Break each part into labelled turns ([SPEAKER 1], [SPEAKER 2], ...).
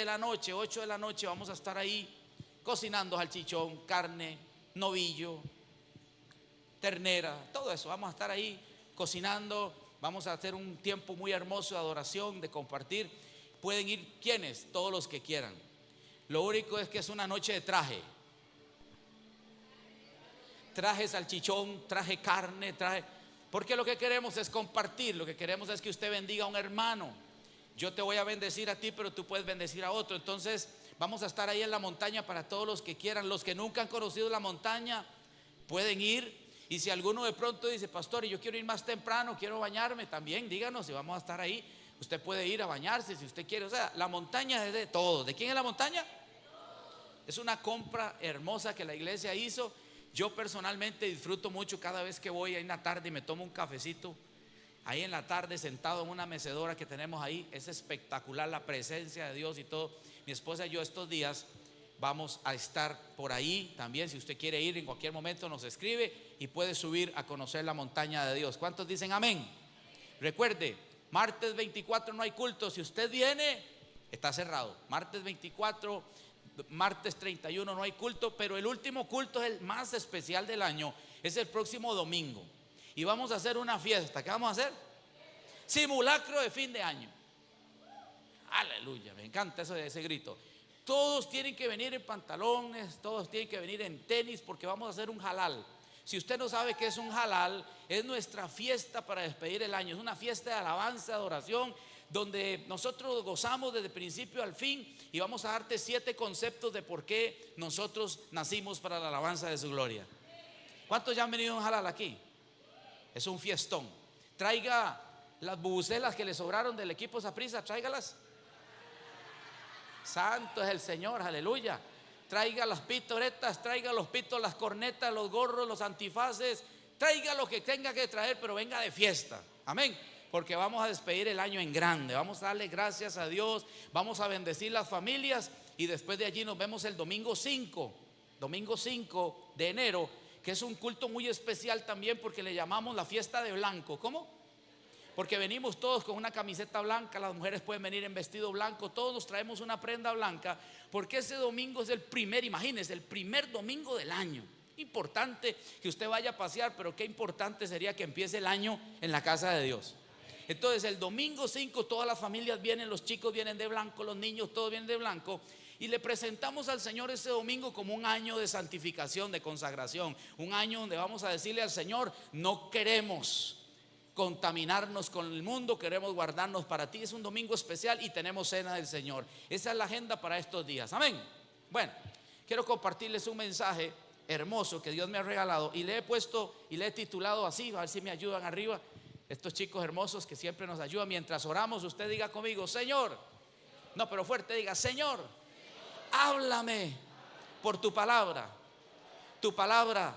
[SPEAKER 1] de la noche, 8 de la noche, vamos a estar ahí cocinando salchichón, carne, novillo, ternera, todo eso. Vamos a estar ahí cocinando. Vamos a hacer un tiempo muy hermoso de adoración, de compartir. Pueden ir, ¿quiénes? Todos los que quieran. Lo único es que es una noche de traje. Traje salchichón, traje carne, traje... Porque lo que queremos es compartir. Lo que queremos es que usted bendiga a un hermano. Yo te voy a bendecir a ti, pero tú puedes bendecir a otro. Entonces vamos a estar ahí en la montaña para todos los que quieran. Los que nunca han conocido la montaña pueden ir. Y si alguno de pronto dice: pastor, y yo quiero ir más temprano, quiero bañarme, también díganos y vamos a estar ahí. Usted puede ir a bañarse si usted quiere. O sea, la montaña es de todos. ¿De quién es la montaña? Es una compra hermosa que la iglesia hizo. Yo personalmente disfruto mucho cada vez que voy ahí en la tarde y me tomo un cafecito ahí en la tarde sentado en una mecedora que tenemos ahí. Es espectacular la presencia de Dios y todo. Mi esposa y yo estos días vamos a estar por ahí también. Si usted quiere ir en cualquier momento nos escribe y puede subir a conocer la montaña de Dios. ¿Cuántos dicen amén? Recuerde, martes 24 no hay culto. Si usted viene, está cerrado. Martes 24, martes 31 no hay culto, pero el último culto es el más especial del año. Es el próximo domingo y vamos a hacer una fiesta. ¿Qué vamos a hacer? Simulacro de fin de año. Aleluya, me encanta ese grito. Todos tienen que venir en pantalones, todos tienen que venir en tenis, porque vamos a hacer un halal. Si usted no sabe qué es un halal, es nuestra fiesta para despedir el año. Es una fiesta de alabanza, de adoración, donde nosotros gozamos desde principio al fin. Y vamos a darte 7 conceptos de por qué nosotros nacimos para la alabanza de su gloria. ¿Cuántos ya han venido a un halal aquí? Es un fiestón. Traiga las bubucelas que le sobraron del equipo Saprissa, tráigalas. Santo es el Señor, aleluya. Traiga las pitoretas, traiga los pitos, las cornetas, los gorros, los antifaces. Traiga lo que tenga que traer, pero venga de fiesta. Amén. Porque vamos a despedir el año en grande. Vamos a darle gracias a Dios. Vamos a bendecir las familias. Y después de allí nos vemos el domingo 5 de enero, que es un culto muy especial también, porque le llamamos la fiesta de blanco. ¿Cómo? Porque venimos todos con una camiseta blanca. Las mujeres pueden venir en vestido blanco. Todos nos traemos una prenda blanca, porque ese domingo es el primer, imagínense, el primer domingo del año. Importante que usted vaya a pasear, pero qué importante sería que empiece el año en la casa de Dios. Entonces el domingo 5 todas las familias vienen, los chicos vienen de blanco, los niños todos vienen de blanco, y le presentamos al Señor ese domingo como un año de santificación, de consagración. Un año donde vamos a decirle al Señor: no queremos contaminarnos con el mundo, queremos guardarnos para ti. Es un domingo especial y tenemos cena del Señor. Esa es la agenda para estos días. Amén. Bueno, quiero compartirles un mensaje hermoso que Dios me ha regalado, y le he puesto y le he titulado así. A ver si me ayudan arriba estos chicos hermosos que siempre nos ayudan. Mientras oramos, usted diga conmigo: Señor, no, pero fuerte, diga: Señor, háblame por tu palabra. Tu palabra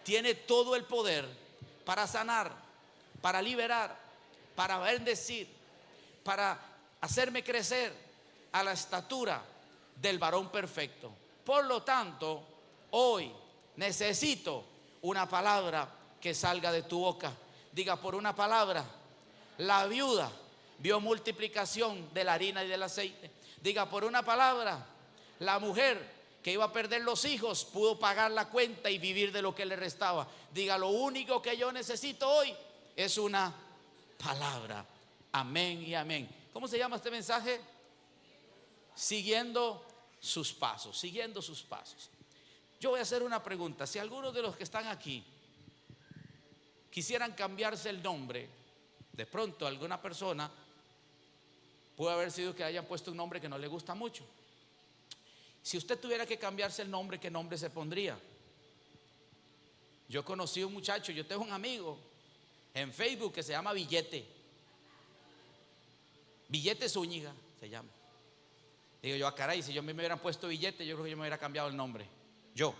[SPEAKER 1] tiene todo el poder para sanar, para liberar, para bendecir, para hacerme crecer a la estatura del varón perfecto. Por lo tanto, hoy necesito una palabra que salga de tu boca. Diga: por una palabra la viuda vio multiplicación de la harina y del aceite. Diga: por una palabra la mujer que iba a perder los hijos pudo pagar la cuenta y vivir de lo que le restaba. Diga: lo único que yo necesito hoy es una palabra. Amén y amén. ¿Cómo se llama este mensaje? Siguiendo sus pasos. Siguiendo sus pasos. Yo voy a hacer una pregunta. Si algunos de los que están aquí quisieran cambiarse el nombre, de pronto alguna persona puede haber sido que hayan puesto un nombre que no le gusta mucho. Si usted tuviera que cambiarse el nombre, ¿qué nombre se pondría? Yo conocí a un muchacho, yo tengo un amigo en Facebook que se llama Billete. Billete Zúñiga se llama. Digo yo: caray, si yo me hubieran puesto Billete, yo creo que yo me hubiera cambiado el nombre. Yo.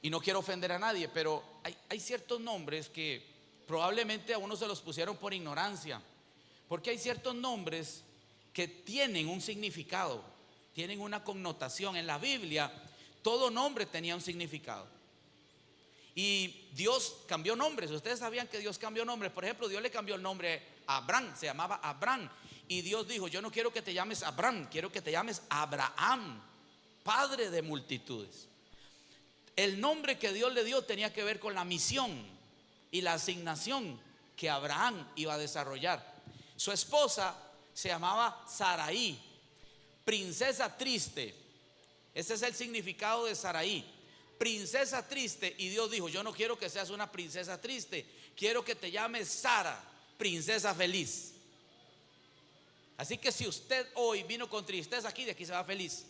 [SPEAKER 1] Y no quiero ofender a nadie, pero hay ciertos nombres que probablemente a uno se los pusieron por ignorancia. Porque hay ciertos nombres que tienen un significado, tienen una connotación. En la Biblia todo nombre tenía un significado. Y Dios cambió nombres. Ustedes sabían que Dios cambió nombres. Por ejemplo, Dios le cambió el nombre a Abraham, se llamaba Abraham. Y Dios dijo: yo no quiero que te llames Abraham, quiero que te llames Abraham, padre de multitudes. El nombre que Dios le dio tenía que ver con la misión y la asignación que Abraham iba a desarrollar. Su esposa se llamaba Sarai, princesa triste. Ese es el significado de Sarai, princesa triste. Y Dios dijo: yo no quiero que seas una princesa triste, quiero que te llames Sara, princesa feliz. Así que si usted hoy vino con tristeza aquí, de aquí se va feliz.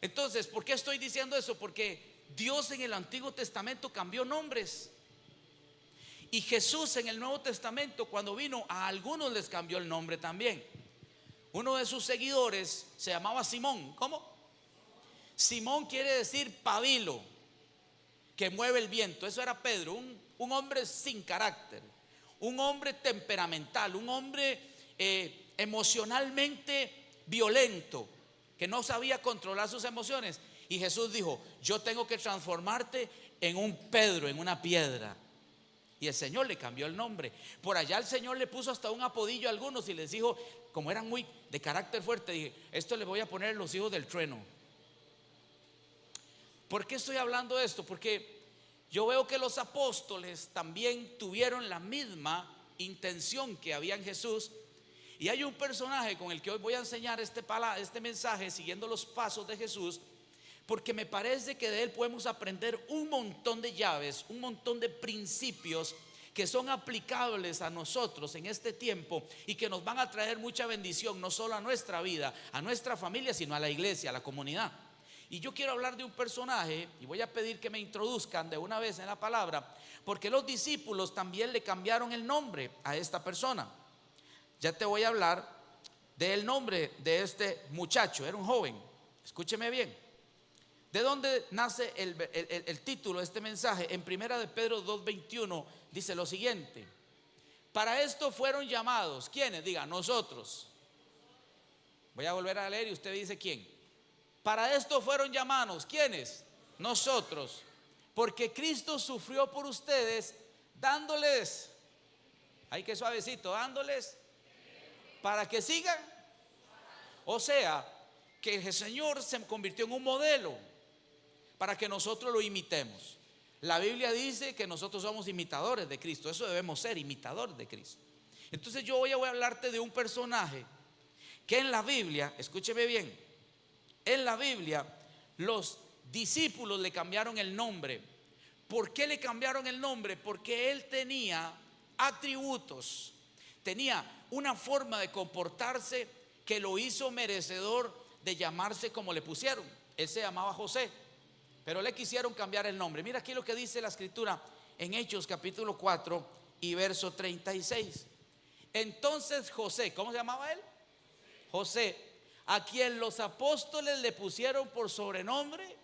[SPEAKER 1] Entonces, ¿por qué estoy diciendo eso? Porque Dios en el Antiguo Testamento cambió nombres. Y Jesús en el Nuevo Testamento, cuando vino, a algunos les cambió el nombre también. Uno de sus seguidores se llamaba Simón. ¿Cómo? Simón quiere decir pabilo, que mueve el viento. Eso era Pedro, un hombre sin carácter, un hombre temperamental, un hombre emocionalmente violento, que no sabía controlar sus emociones. Y Jesús dijo: yo tengo que transformarte en un Pedro, en una piedra. Y el Señor le cambió el nombre. Por allá el Señor le puso hasta un apodillo a algunos y les dijo, como eran muy de carácter fuerte, dije: esto le voy a poner los hijos del trueno. ¿Por qué estoy hablando de esto? Porque yo veo que los apóstoles también tuvieron la misma intención que había en Jesús. Y hay un personaje con el que hoy voy a enseñar este mensaje, siguiendo los pasos de Jesús, porque me parece que de él podemos aprender un montón de llaves, un montón de principios que son aplicables a nosotros en este tiempo y que nos van a traer mucha bendición, no solo a nuestra vida, a nuestra familia, sino a la iglesia, a la comunidad. Y yo quiero hablar de un personaje, y voy a pedir que me introduzcan de una vez en la palabra, porque los discípulos también le cambiaron el nombre a esta persona. Ya te voy a hablar del nombre de este muchacho. Era un joven, escúcheme bien. ¿De dónde nace el título de este mensaje? En primera de Pedro 2:21 dice lo siguiente: para esto fueron llamados, ¿quiénes? Diga, nosotros. Voy a volver a leer y usted dice ¿quién? Para esto fueron llamados, ¿quiénes? Nosotros, porque Cristo sufrió por ustedes, dándoles, ay que suavecito, dándoles para que sigan. O sea, que el Señor se convirtió en un modelo para que nosotros lo imitemos. La Biblia dice que nosotros somos imitadores de Cristo. Eso debemos ser, imitadores de Cristo. Entonces yo voy a hablarte de un personaje que en la Biblia, escúcheme bien, en la Biblia los discípulos le cambiaron el nombre. ¿Por qué le cambiaron el nombre? Porque él tenía atributos, tenía una forma de comportarse que lo hizo merecedor de llamarse como le pusieron. Él se llamaba José, pero le quisieron cambiar el nombre. Mira aquí lo que dice la escritura en Hechos capítulo 4 y verso 36. Entonces José, ¿cómo se llamaba él? José, a quien los apóstoles le pusieron por sobrenombre.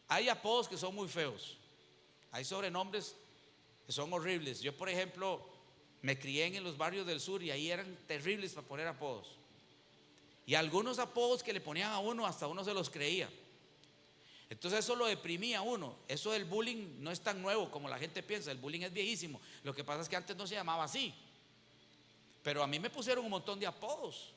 [SPEAKER 1] Hay apodos que son muy feos, hay sobrenombres que son horribles. Yo, por ejemplo, me crié en los barrios del sur y ahí eran terribles para poner apodos. Y algunos apodos que le ponían a uno, hasta uno se los creía. Entonces eso lo deprimía a uno. Eso del bullying no es tan nuevo como la gente piensa. El bullying es viejísimo. Lo que pasa es que antes no se llamaba así. Pero a mí me pusieron un montón de apodos.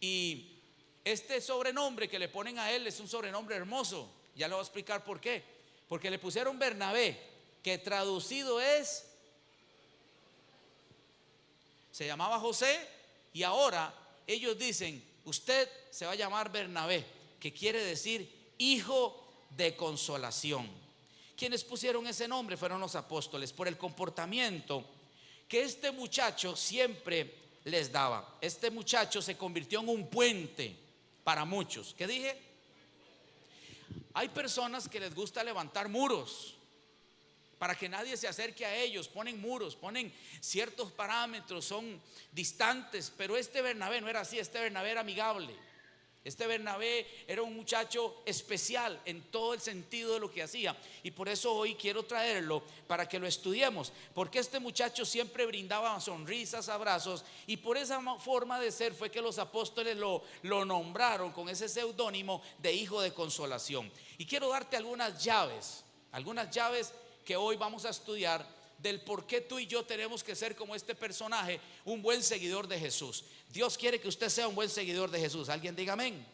[SPEAKER 1] Y este sobrenombre que le ponen a él es un sobrenombre hermoso. Ya le voy a explicar por qué. Porque le pusieron Bernabé, que traducido es, se llamaba José, y ahora ellos dicen, usted se va a llamar Bernabé, que quiere decir hijo de consolación. Quienes pusieron ese nombre fueron los apóstoles, por el comportamiento que este muchacho siempre les daba. Este muchacho se convirtió en un puente para muchos. ¿Qué dije? Hay personas que les gusta levantar muros para que nadie se acerque a ellos. Ponen muros, ponen ciertos parámetros, son distantes. Pero este Bernabé no era así. Este Bernabé era amigable. Este Bernabé era un muchacho especial en todo el sentido de lo que hacía. Y por eso hoy quiero traerlo para que lo estudiemos. Porque este muchacho siempre brindaba sonrisas, abrazos. Y por esa forma de ser fue que los apóstoles lo nombraron con ese seudónimo de hijo de consolación. Y quiero darte algunas llaves que hoy vamos a estudiar del por qué tú y yo tenemos que ser como este personaje, un buen seguidor de Jesús. Dios quiere que usted sea un buen seguidor de Jesús. Alguien diga amén.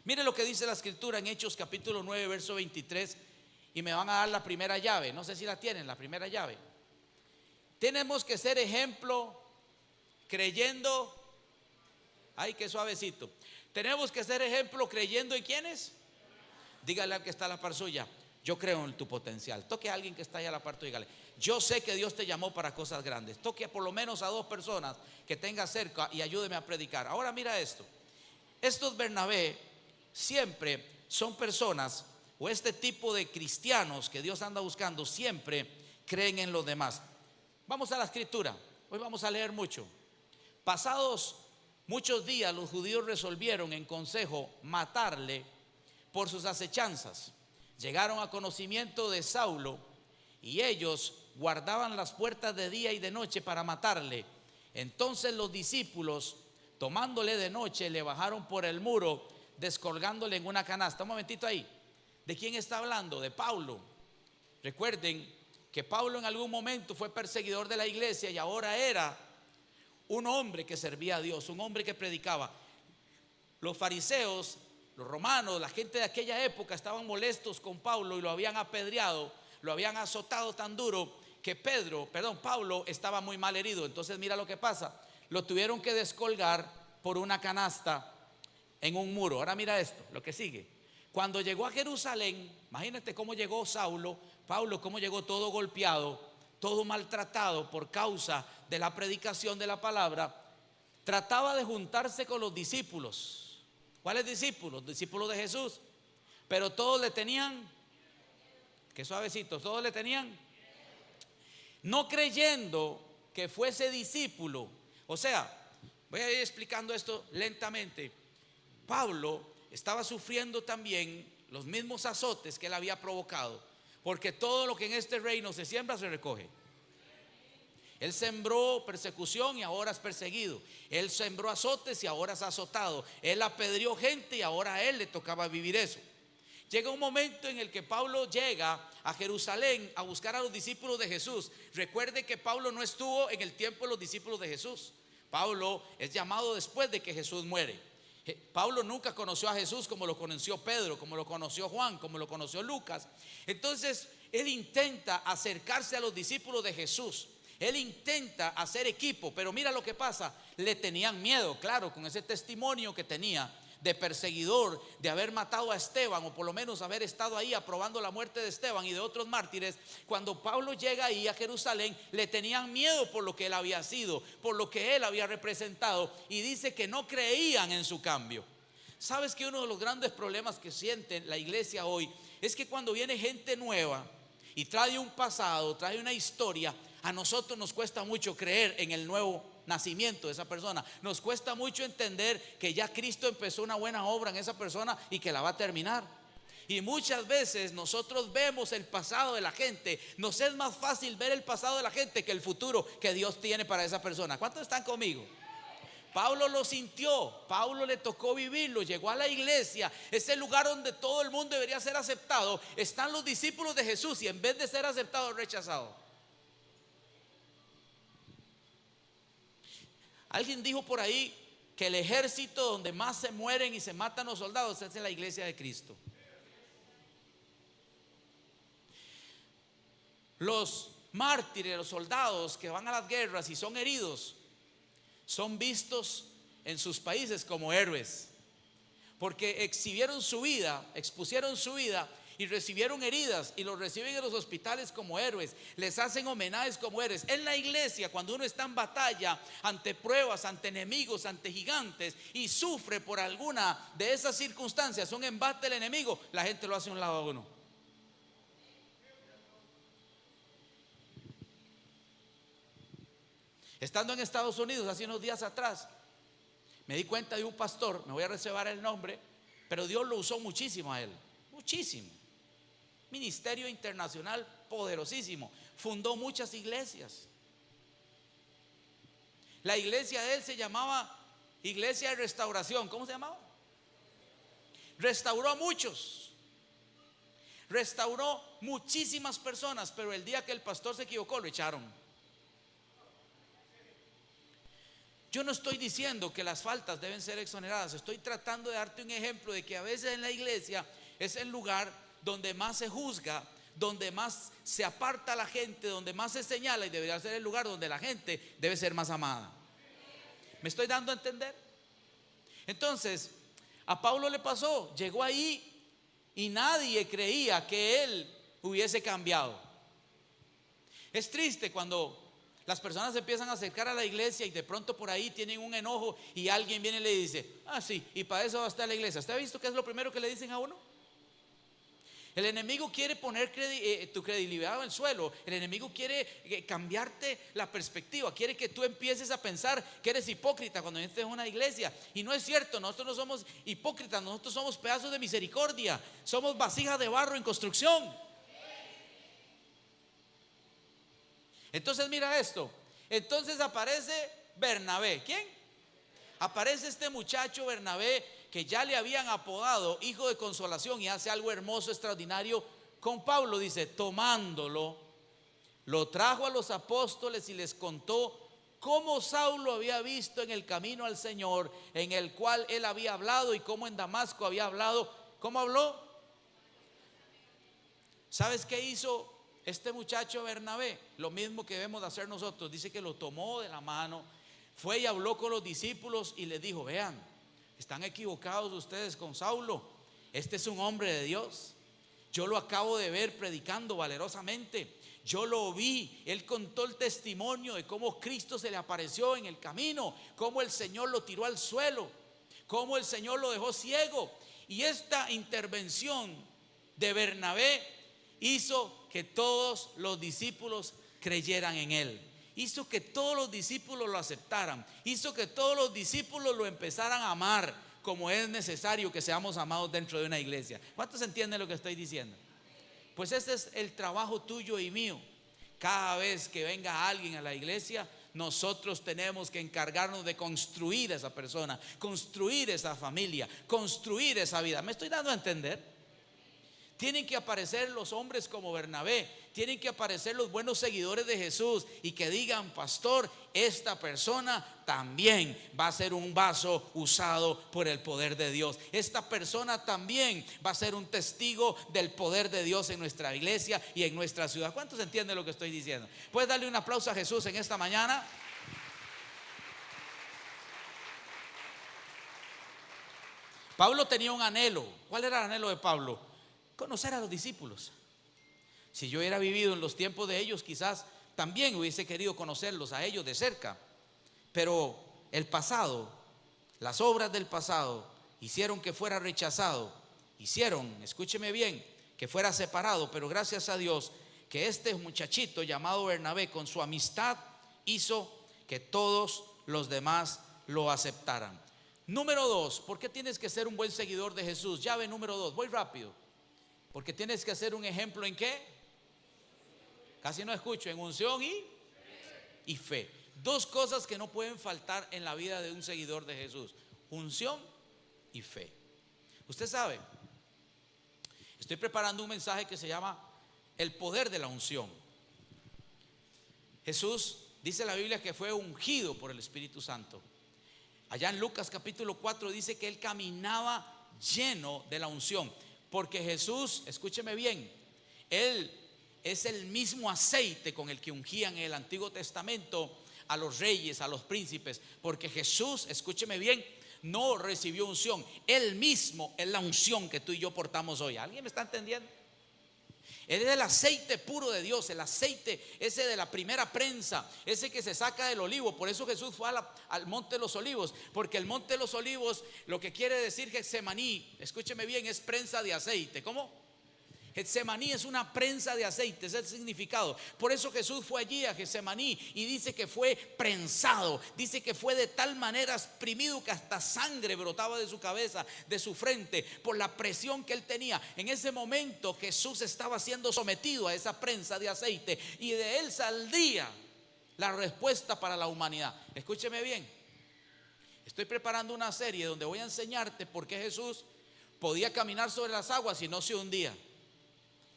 [SPEAKER 1] Mire lo que dice la escritura en Hechos capítulo 9 verso 23, y me van a dar la primera llave. No sé si la tienen, la primera llave. Tenemos que ser ejemplo creyendo. Ay, qué suavecito. Tenemos que ser ejemplo creyendo en ¿quiénes? Dígale al que está a la par suya: yo creo en tu potencial. Toque a alguien que está ahí a la par tuya, dígale: yo sé que Dios te llamó para cosas grandes. Toque por lo menos a 2 personas que tenga cerca y ayúdeme a predicar. Ahora mira esto. Estos Bernabé siempre son personas, o este tipo de cristianos que Dios anda buscando, siempre creen en los demás. Vamos a la escritura. Hoy vamos a leer mucho. Pasados muchos días, los judíos resolvieron en consejo matarle por sus acechanzas. Llegaron a conocimiento de Saulo y ellos guardaban las puertas de día y de noche para matarle. Entonces los discípulos, tomándole de noche, le bajaron por el muro, descolgándole en una canasta. Un momentito ahí. ¿De quién está hablando? De Pablo. Recuerden que Pablo en algún momento fue perseguidor de la iglesia y ahora era un hombre que servía a Dios, un hombre que predicaba. Los fariseos, los romanos, la gente de aquella época estaban molestos con Pablo y lo habían apedreado, lo habían azotado tan duro que Pablo estaba muy mal herido. Entonces mira lo que pasa: lo tuvieron que descolgar por una canasta en un muro. Ahora mira esto, lo que sigue. Cuando llegó a Jerusalén, imagínate cómo llegó Pablo, cómo llegó todo golpeado, todo maltratado por causa de la predicación de la palabra. Trataba de juntarse con los discípulos. ¿Cuáles discípulos? Los discípulos de Jesús. Pero todos le tenían, qué suavecitos, todos le tenían, no creyendo que fuese discípulo. O sea, voy a ir explicando esto lentamente. Pablo estaba sufriendo también los mismos azotes que él había provocado, porque todo lo que en este reino se siembra se recoge. Él sembró persecución y ahora es perseguido. Él sembró azotes y ahora es azotado. Él apedreó gente y ahora a él le tocaba vivir eso. Llega un momento en el que Pablo llega a Jerusalén a buscar a los discípulos de Jesús. Recuerde que Pablo no estuvo en el tiempo de los discípulos de Jesús. Pablo es llamado después de que Jesús muere. Pablo nunca conoció a Jesús como lo conoció Pedro, como lo conoció Juan, como lo conoció Lucas. Entonces él intenta acercarse a los discípulos de Jesús. Él intenta hacer equipo, pero mira lo que pasa: le tenían miedo, claro, con ese testimonio que tenía de perseguidor, de haber matado a Esteban, o por lo menos haber estado ahí aprobando la muerte de Esteban y de otros mártires. Cuando Pablo llega ahí a Jerusalén, le tenían miedo por lo que él había sido, por lo que él había representado, y dice que no creían en su cambio. ¿Sabes que uno de los grandes problemas que siente la iglesia hoy es que cuando viene gente nueva y trae un pasado, trae una historia, a nosotros nos cuesta mucho creer en el nuevo nacimiento de esa persona? Nos cuesta mucho entender que ya Cristo empezó una buena obra en esa persona y que la va a terminar. Y muchas veces nosotros vemos el pasado de la gente. Nos es más fácil ver el pasado de la gente que el futuro que Dios tiene para esa persona. ¿Cuántos están conmigo? Pablo lo sintió, Pablo le tocó vivirlo, llegó a la iglesia, ese lugar donde todo el mundo debería ser aceptado. Están los discípulos de Jesús y en vez de ser aceptados, rechazados. Alguien dijo por ahí que el ejército donde más se mueren y se matan los soldados es en la iglesia de Cristo. Los mártires, los soldados que van a las guerras y son heridos, son vistos en sus países como héroes, porque expusieron su vida y recibieron heridas, y los reciben en los hospitales como héroes, les hacen homenajes como héroes. En la iglesia, cuando uno está en batalla, ante pruebas, ante enemigos, ante gigantes, y sufre por alguna de esas circunstancias, un embate del enemigo, la gente lo hace a un lado a uno. Estando en Estados Unidos hace unos días atrás, me di cuenta de un pastor, me voy a reservar el nombre, pero Dios lo usó muchísimo a él, muchísimo. Ministerio internacional poderosísimo, fundó muchas iglesias. La iglesia de él se llamaba Iglesia de Restauración. ¿Cómo se llamaba? Restauró a muchos. restauró muchísimas personas, pero el día que el pastor se equivocó, lo echaron. Yo no estoy diciendo que las faltas deben ser exoneradas, estoy tratando de darte un ejemplo de que a veces en la iglesia es el lugar donde más se juzga, donde más se aparta la gente, donde más se señala, y debería ser el lugar donde la gente debe ser más amada. ¿Me estoy dando a entender? Entonces, a Pablo le pasó, llegó ahí y nadie creía que él hubiese cambiado. Es triste cuando las personas se empiezan a acercar a la iglesia y de pronto por ahí tienen un enojo y alguien viene y le dice: ah, sí, y para eso va a estar la iglesia. ¿Usted ha visto qué es lo primero que le dicen a uno? El enemigo quiere poner tu credibilidad en el suelo. El enemigo quiere cambiarte la perspectiva. Quiere que tú empieces a pensar que eres hipócrita cuando entres en una iglesia. Y no es cierto, nosotros no somos hipócritas, nosotros somos pedazos de misericordia. Somos vasijas de barro en construcción. Entonces mira esto. Entonces aparece Bernabé. ¿Quién? Aparece este muchacho Bernabé, que ya le habían apodado hijo de consolación, y hace algo hermoso, extraordinario con Pablo. Dice: tomándolo, lo trajo a los apóstoles y les contó cómo Saulo había visto en el camino al Señor, en el cual él había hablado, y cómo en Damasco había hablado. ¿Cómo habló? ¿Sabes qué hizo este muchacho Bernabé? Lo mismo que debemos de hacer nosotros. Dice que lo tomó de la mano, fue y habló con los discípulos y les dijo: vean, están equivocados ustedes con Saulo. Este es un hombre de Dios. Yo lo acabo de ver predicando valerosamente. Yo lo vi. Él contó el testimonio de cómo Cristo se le apareció en el camino, cómo el Señor lo tiró al suelo, cómo el Señor lo dejó ciego. Y esta intervención de Bernabé hizo que todos los discípulos creyeran en él. Hizo que todos los discípulos lo aceptaran. Hizo que todos los discípulos lo empezaran a amar, como es necesario que seamos amados dentro de una iglesia. ¿Cuántos entienden lo que estoy diciendo? Pues ese es el trabajo tuyo y mío. Cada vez que venga alguien a la iglesia, nosotros tenemos que encargarnos de construir a esa persona, construir esa familia, construir esa vida. ¿Me estoy dando a entender? Tienen que aparecer los hombres como Bernabé, tienen que aparecer los buenos seguidores de Jesús y que digan: pastor, esta persona también va a ser un vaso usado por el poder de Dios. Esta persona también va a ser un testigo del poder de Dios en nuestra iglesia y en nuestra ciudad. ¿Cuántos entienden lo que estoy diciendo? ¿Puedes darle un aplauso a Jesús en esta mañana? Pablo tenía un anhelo. ¿Cuál era el anhelo de Pablo? Conocer a los discípulos. Si yo hubiera vivido en los tiempos de ellos, quizás también hubiese querido conocerlos a ellos de cerca. Pero el pasado, las obras del pasado hicieron que fuera rechazado. Hicieron, escúcheme bien, que fuera separado. Pero gracias a Dios que este muchachito llamado Bernabé, con su amistad, hizo que todos los demás lo aceptaran. Número 2, ¿por qué tienes que ser un buen seguidor de Jesús? Llave número 2, voy rápido. Porque tienes que hacer un ejemplo ¿en qué? Casi no escucho. En unción y fe. Dos cosas que no pueden faltar en la vida de un seguidor de Jesús: unción y fe. Usted sabe, estoy preparando un mensaje que se llama el poder de la unción. Jesús, dice la Biblia, que fue ungido por el Espíritu Santo. Allá en Lucas capítulo 4 dice que él caminaba lleno de la unción. Porque Jesús, escúcheme bien, Él es el mismo aceite con el que ungían en el Antiguo Testamento a los reyes, a los príncipes. Porque Jesús, escúcheme bien, no recibió unción. Él mismo es la unción que tú y yo portamos hoy. ¿Alguien me está entendiendo? Él es el aceite puro de Dios, el aceite ese de la primera prensa, ese que se saca del olivo. Por eso Jesús fue al monte de los olivos, porque el monte de los olivos, lo que quiere decir Getsemaní, escúcheme bien, es prensa de aceite. ¿Cómo? Getsemaní es una prensa de aceite, ese es el significado. Por eso Jesús fue allí a Getsemaní y dice que fue prensado. Dice que fue de tal manera exprimido que hasta sangre brotaba de su cabeza, de su frente, por la presión que él tenía. En ese momento Jesús estaba siendo sometido a esa prensa de aceite y de él saldría la respuesta para la humanidad. Escúcheme bien, estoy preparando una serie donde voy a enseñarte por qué Jesús podía caminar sobre las aguas y no se hundía.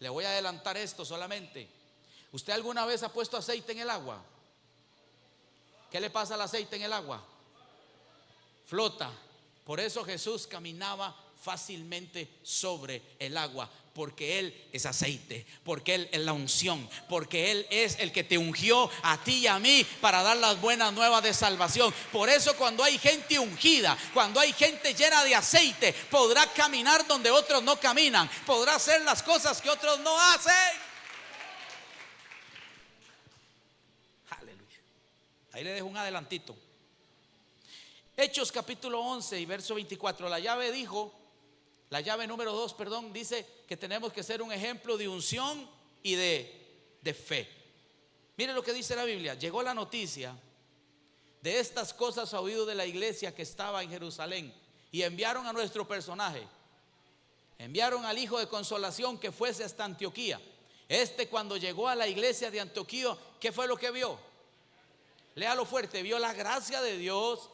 [SPEAKER 1] Le voy a adelantar esto solamente. ¿Usted alguna vez ha puesto aceite en el agua? ¿Qué le pasa al aceite en el agua? Flota. Por eso Jesús caminaba fácilmente sobre el agua, porque Él es aceite, porque Él es la unción, porque Él es el que te ungió a ti y a mí para dar las buenas nuevas de salvación. Por eso cuando hay gente ungida, cuando hay gente llena de aceite, podrá caminar donde otros no caminan, podrá hacer las cosas que otros no hacen. Aleluya. Ahí le dejo un adelantito. Hechos capítulo 11 y verso 24. La llave número 2, perdón, dice que tenemos que ser un ejemplo de unción y de fe. Mire lo que dice la Biblia. Llegó la noticia de estas cosas a oído de la iglesia que estaba en Jerusalén, y enviaron a nuestro personaje, enviaron al hijo de consolación que fuese hasta Antioquía. Cuando llegó a la iglesia de Antioquía, ¿qué fue lo que vio? Léalo fuerte. Vio la gracia de Dios.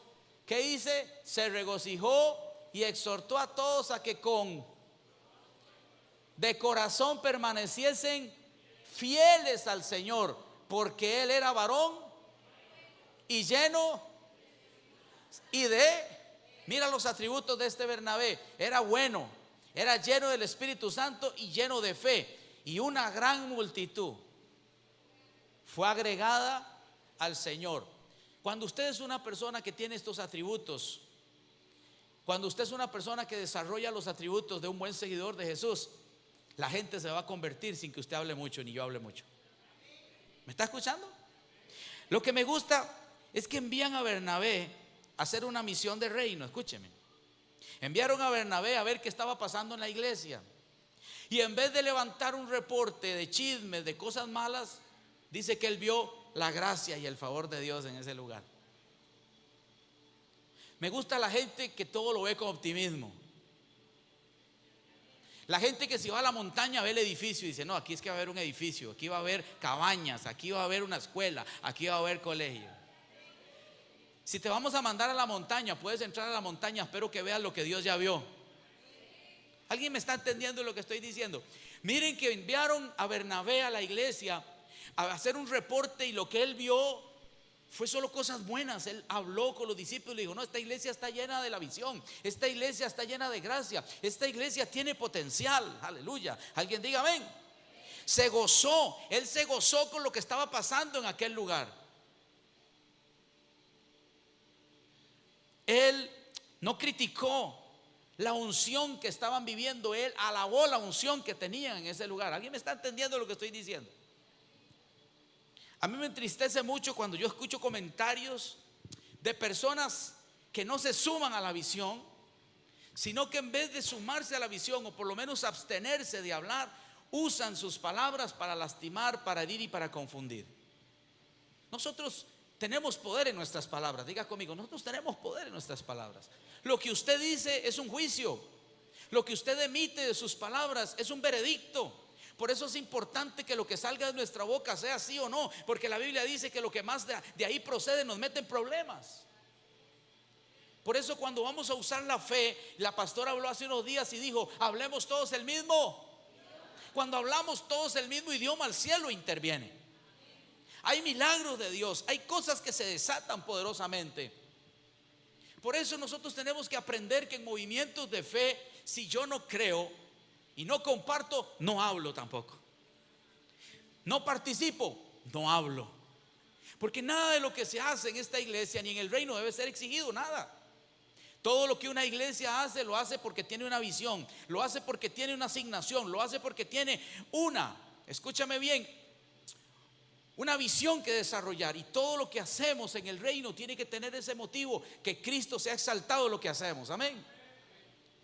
[SPEAKER 1] ¿Qué dice? Se regocijó y exhortó a todos a que de corazón permaneciesen fieles al Señor, porque él era varón y lleno mira los atributos de este Bernabé. Era bueno, era lleno del Espíritu Santo y lleno de fe, y una gran multitud fue agregada al Señor. Cuando usted es una persona que tiene estos atributos, cuando usted es una persona que desarrolla los atributos de un buen seguidor de Jesús, la gente se va a convertir sin que usted hable mucho ni yo hable mucho. ¿Me está escuchando? Lo que me gusta es que envían a Bernabé a hacer una misión de reino. Escúcheme. Enviaron a Bernabé a ver qué estaba pasando en la iglesia, y en vez de levantar un reporte de chismes, de cosas malas, dice que él vio la gracia y el favor de Dios en ese lugar. Me gusta la gente que todo lo ve con optimismo. La gente que si va a la montaña ve el edificio y dice: no, aquí es que va a haber un edificio, aquí va a haber cabañas, aquí va a haber una escuela, aquí va a haber colegio. Si te vamos a mandar a la montaña, puedes entrar a la montaña, espero que veas lo que Dios ya vio. ¿Alguien me está entendiendo lo que estoy diciendo? Miren que enviaron a Bernabé a la iglesia a hacer un reporte, y lo que él vio fue solo cosas buenas. Él habló con los discípulos y le dijo: no, esta iglesia está llena de la visión, esta iglesia está llena de gracia, esta iglesia tiene potencial. Aleluya. Alguien diga amén. Se gozó, él se gozó con lo que estaba pasando en aquel lugar. Él no criticó la unción que estaban viviendo, él alabó la unción que tenían en ese lugar. ¿Alguien me está entendiendo lo que estoy diciendo? A mí me entristece mucho cuando yo escucho comentarios de personas que no se suman a la visión, sino que en vez de sumarse a la visión, o por lo menos abstenerse de hablar, usan sus palabras para lastimar, para herir y para confundir. Nosotros tenemos poder en nuestras palabras. Diga conmigo: nosotros tenemos poder en nuestras palabras. Lo que usted dice es un juicio. Lo que usted emite de sus palabras es un veredicto. Por eso es importante que lo que salga de nuestra boca sea sí o no, porque la Biblia dice que lo que más de ahí procede nos mete en problemas. Por eso cuando vamos a usar la fe, la pastora habló hace unos días y dijo: hablemos todos el mismo. Cuando hablamos todos el mismo idioma, el cielo interviene. Hay milagros de Dios, hay cosas que se desatan poderosamente. Por eso nosotros tenemos que aprender que en movimientos de fe, si yo no creo y no comparto, no hablo tampoco. No participo, no hablo. Porque nada de lo que se hace en esta iglesia ni en el reino debe ser exigido, nada. Todo lo que una iglesia hace, lo hace porque tiene una visión, lo hace porque tiene una asignación, lo hace porque tiene escúchame bien, una visión que desarrollar. Y todo lo que hacemos en el reino tiene que tener ese motivo, que Cristo sea exaltado en lo que hacemos. Amén.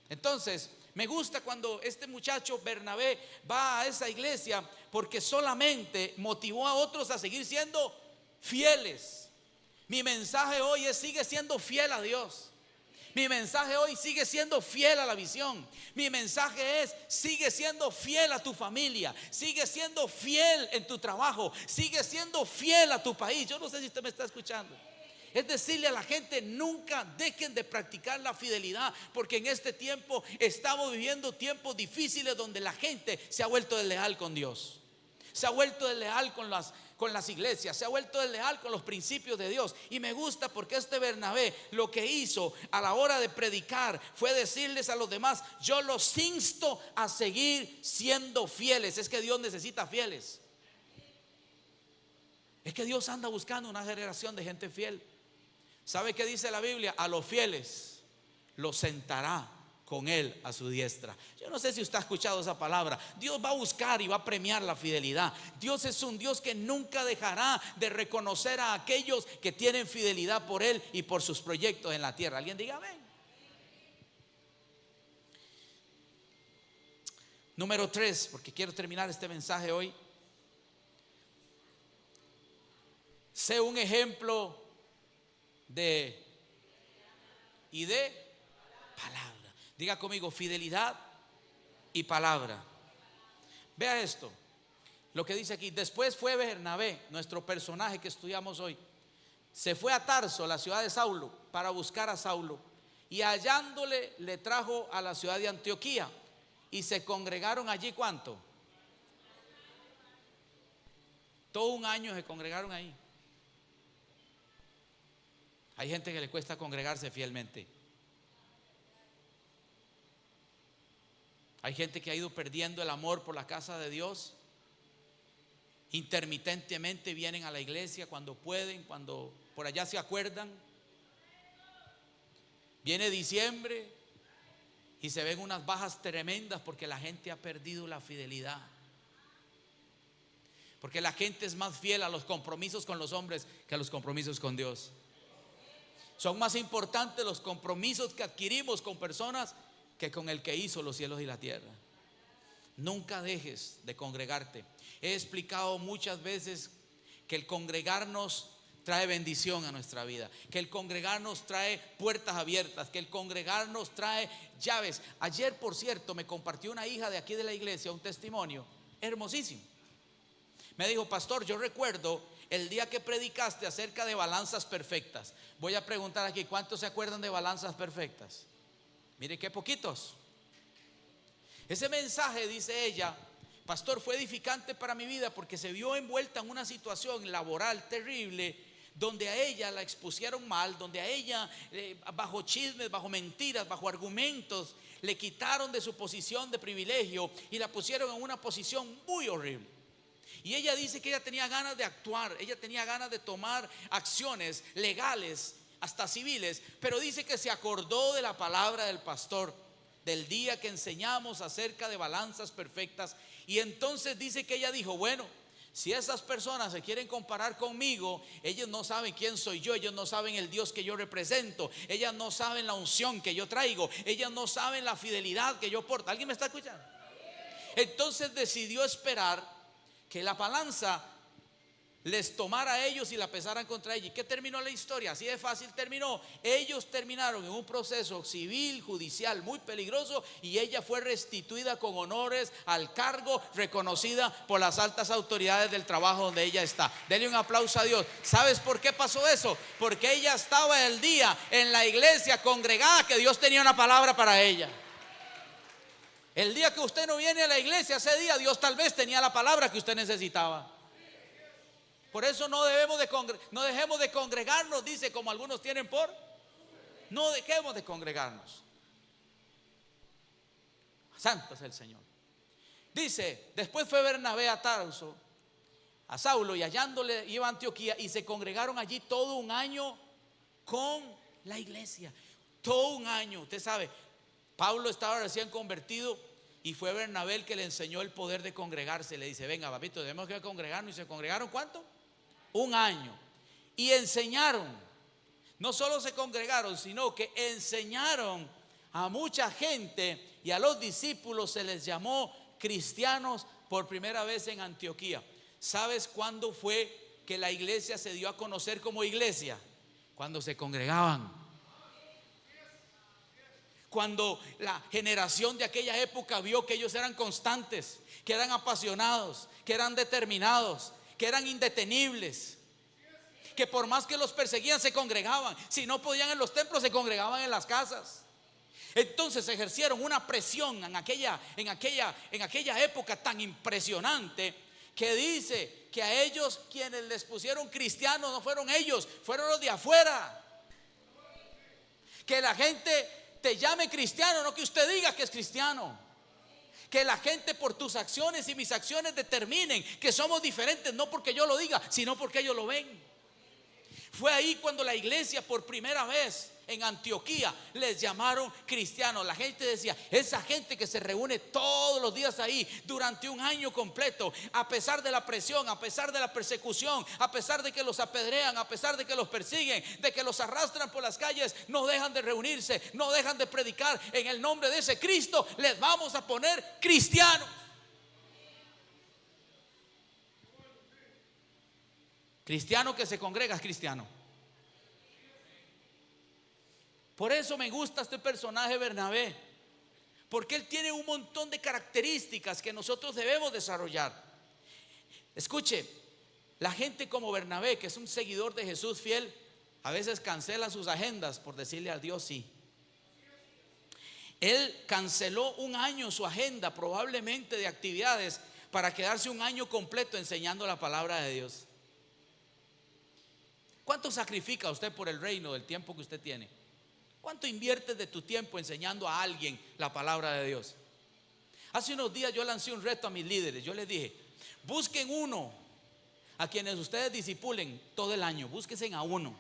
[SPEAKER 1] Entonces, me gusta cuando este muchacho Bernabé va a esa iglesia, porque solamente motivó a otros a seguir siendo fieles. Mi mensaje hoy es: sigue siendo fiel a Dios. Mi mensaje hoy: sigue siendo fiel a la visión. Mi mensaje es: sigue siendo fiel a tu familia, sigue siendo fiel en tu trabajo, sigue siendo fiel a tu país. Yo no sé si usted me está escuchando. Es decirle a la gente: nunca dejen de practicar la fidelidad, porque en este tiempo estamos viviendo tiempos difíciles donde la gente se ha vuelto desleal con Dios, se ha vuelto desleal con las iglesias, se ha vuelto desleal con los principios de Dios. Y me gusta porque este Bernabé lo que hizo a la hora de predicar fue decirles a los demás: yo los insto a seguir siendo fieles. Es que Dios necesita fieles. Es que Dios anda buscando una generación de gente fiel. ¿Sabe qué dice la Biblia? A los fieles los sentará con Él a su diestra. Yo no sé si usted ha escuchado esa palabra. Dios va a buscar y va a premiar la fidelidad. Dios es un Dios que nunca dejará de reconocer a aquellos que tienen fidelidad por Él y por sus proyectos en la tierra. Alguien diga amén. Número 3, porque quiero terminar este mensaje hoy. Sé un ejemplo de palabra. Diga conmigo: fidelidad y palabra. Vea esto, lo que dice aquí. Después fue Bernabé, nuestro personaje que estudiamos hoy, se fue a Tarso, la ciudad de Saulo, para buscar a Saulo, y hallándole le trajo a la ciudad de Antioquía, y se congregaron allí. ¿Cuánto? Todo un año se congregaron ahí. Hay gente que le cuesta congregarse fielmente. Hay gente que ha ido perdiendo el amor por la casa de Dios. Intermitentemente vienen a la iglesia cuando pueden, cuando por allá se acuerdan. Viene diciembre y se ven unas bajas tremendas porque la gente ha perdido la fidelidad. Porque la gente es más fiel a los compromisos con los hombres que a los compromisos con Dios. Son más importantes los compromisos que adquirimos con personas que con el que hizo los cielos y la tierra. Nunca dejes de congregarte. He explicado muchas veces que el congregarnos trae bendición a nuestra vida, que el congregarnos trae puertas abiertas, que el congregarnos trae llaves. Ayer, por cierto, me compartió una hija de aquí de la iglesia un testimonio hermosísimo. Me dijo: pastor, yo recuerdo el día que predicaste acerca de balanzas perfectas. Voy a preguntar aquí: ¿cuántos se acuerdan de balanzas perfectas? Mire qué poquitos. Ese mensaje, dice ella, pastor, fue edificante para mi vida porque se vio envuelta en una situación laboral terrible, donde a ella la expusieron mal, donde a ella bajo chismes, bajo mentiras, bajo argumentos, le quitaron de su posición de privilegio y la pusieron en una posición muy horrible. Y ella dice que ella tenía ganas de actuar, ella tenía ganas de tomar acciones legales, hasta civiles, pero dice que se acordó de la palabra del pastor, del día que enseñamos acerca de balanzas perfectas. Y entonces dice que ella dijo: bueno, si esas personas se quieren comparar conmigo, ellos no saben quién soy yo, ellos no saben el Dios que yo represento, ellas no saben la unción que yo traigo, ellas no saben la fidelidad que yo porto. ¿Alguien me está escuchando? Entonces decidió esperar que la balanza les tomara a ellos y la pesaran contra ella. ¿Y qué terminó la historia? Así de fácil terminó. Ellos terminaron en un proceso civil, judicial muy peligroso, y ella fue restituida con honores al cargo, reconocida por las altas autoridades del trabajo donde ella está. Denle un aplauso a Dios. ¿Sabes por qué pasó eso? Porque ella estaba el día en la iglesia congregada que Dios tenía una palabra para ella. El día que usted no viene a la iglesia, ese día Dios tal vez tenía la palabra que usted necesitaba. Por eso no dejemos de congregarnos, dice, como algunos tienen por. No dejemos de congregarnos. Santo es el Señor. Dice: después fue Bernabé a Tarso, a Saulo, y hallándole iba a Antioquía, y se congregaron allí todo un año con la iglesia. Todo un año. Usted sabe, Pablo estaba recién convertido y fue Bernabé el que le enseñó el poder de congregarse. Le dice: venga, papito, tenemos que congregarnos. Y se congregaron, ¿cuánto? Un año. Y enseñaron. No solo se congregaron, sino que enseñaron a mucha gente, y a los discípulos se les llamó cristianos por primera vez en Antioquía. ¿Sabes cuándo fue que la iglesia se dio a conocer como iglesia? Cuando se congregaban. Cuando la generación de aquella época vio que ellos eran constantes, que eran apasionados, que eran determinados, que eran indetenibles. que por más que los perseguían se congregaban. Si no podían en los templos, se congregaban en las casas. Entonces ejercieron una presión en aquella época tan impresionante, que dice que a ellos quienes les pusieron cristianos no fueron ellos, fueron los de afuera. Que la gente te llame cristiano, no que usted diga que es cristiano. Que la gente por tus acciones y mis acciones determinen que somos diferentes, no porque yo lo diga, sino porque ellos lo ven. Fue ahí cuando la iglesia por primera vez en Antioquía les llamaron cristianos. La gente decía, esa gente que se reúne todos los días ahí durante un año completo, a pesar de la presión, a pesar de la persecución, a pesar de que los apedrean, a pesar de que los persiguen, de que los arrastran por las calles, no dejan de reunirse, no dejan de predicar en el nombre de ese Cristo. Les vamos a poner cristianos. Cristiano que se congrega es cristiano. Por eso me gusta este personaje Bernabé, porque él tiene un montón de características que nosotros debemos desarrollar. Escuche, la gente como Bernabé, que es un seguidor de Jesús fiel, a veces cancela sus agendas por decirle a Dios sí. Él canceló un año su agenda probablemente de actividades para quedarse un año completo enseñando la palabra de Dios. ¿Cuánto sacrifica usted por el reino del tiempo que usted tiene? ¿Cuánto inviertes de tu tiempo enseñando a alguien la palabra de Dios? Hace unos días yo lancé un reto a mis líderes. Yo les dije, busquen uno a quienes ustedes discipulen todo el año. Búsquense a uno.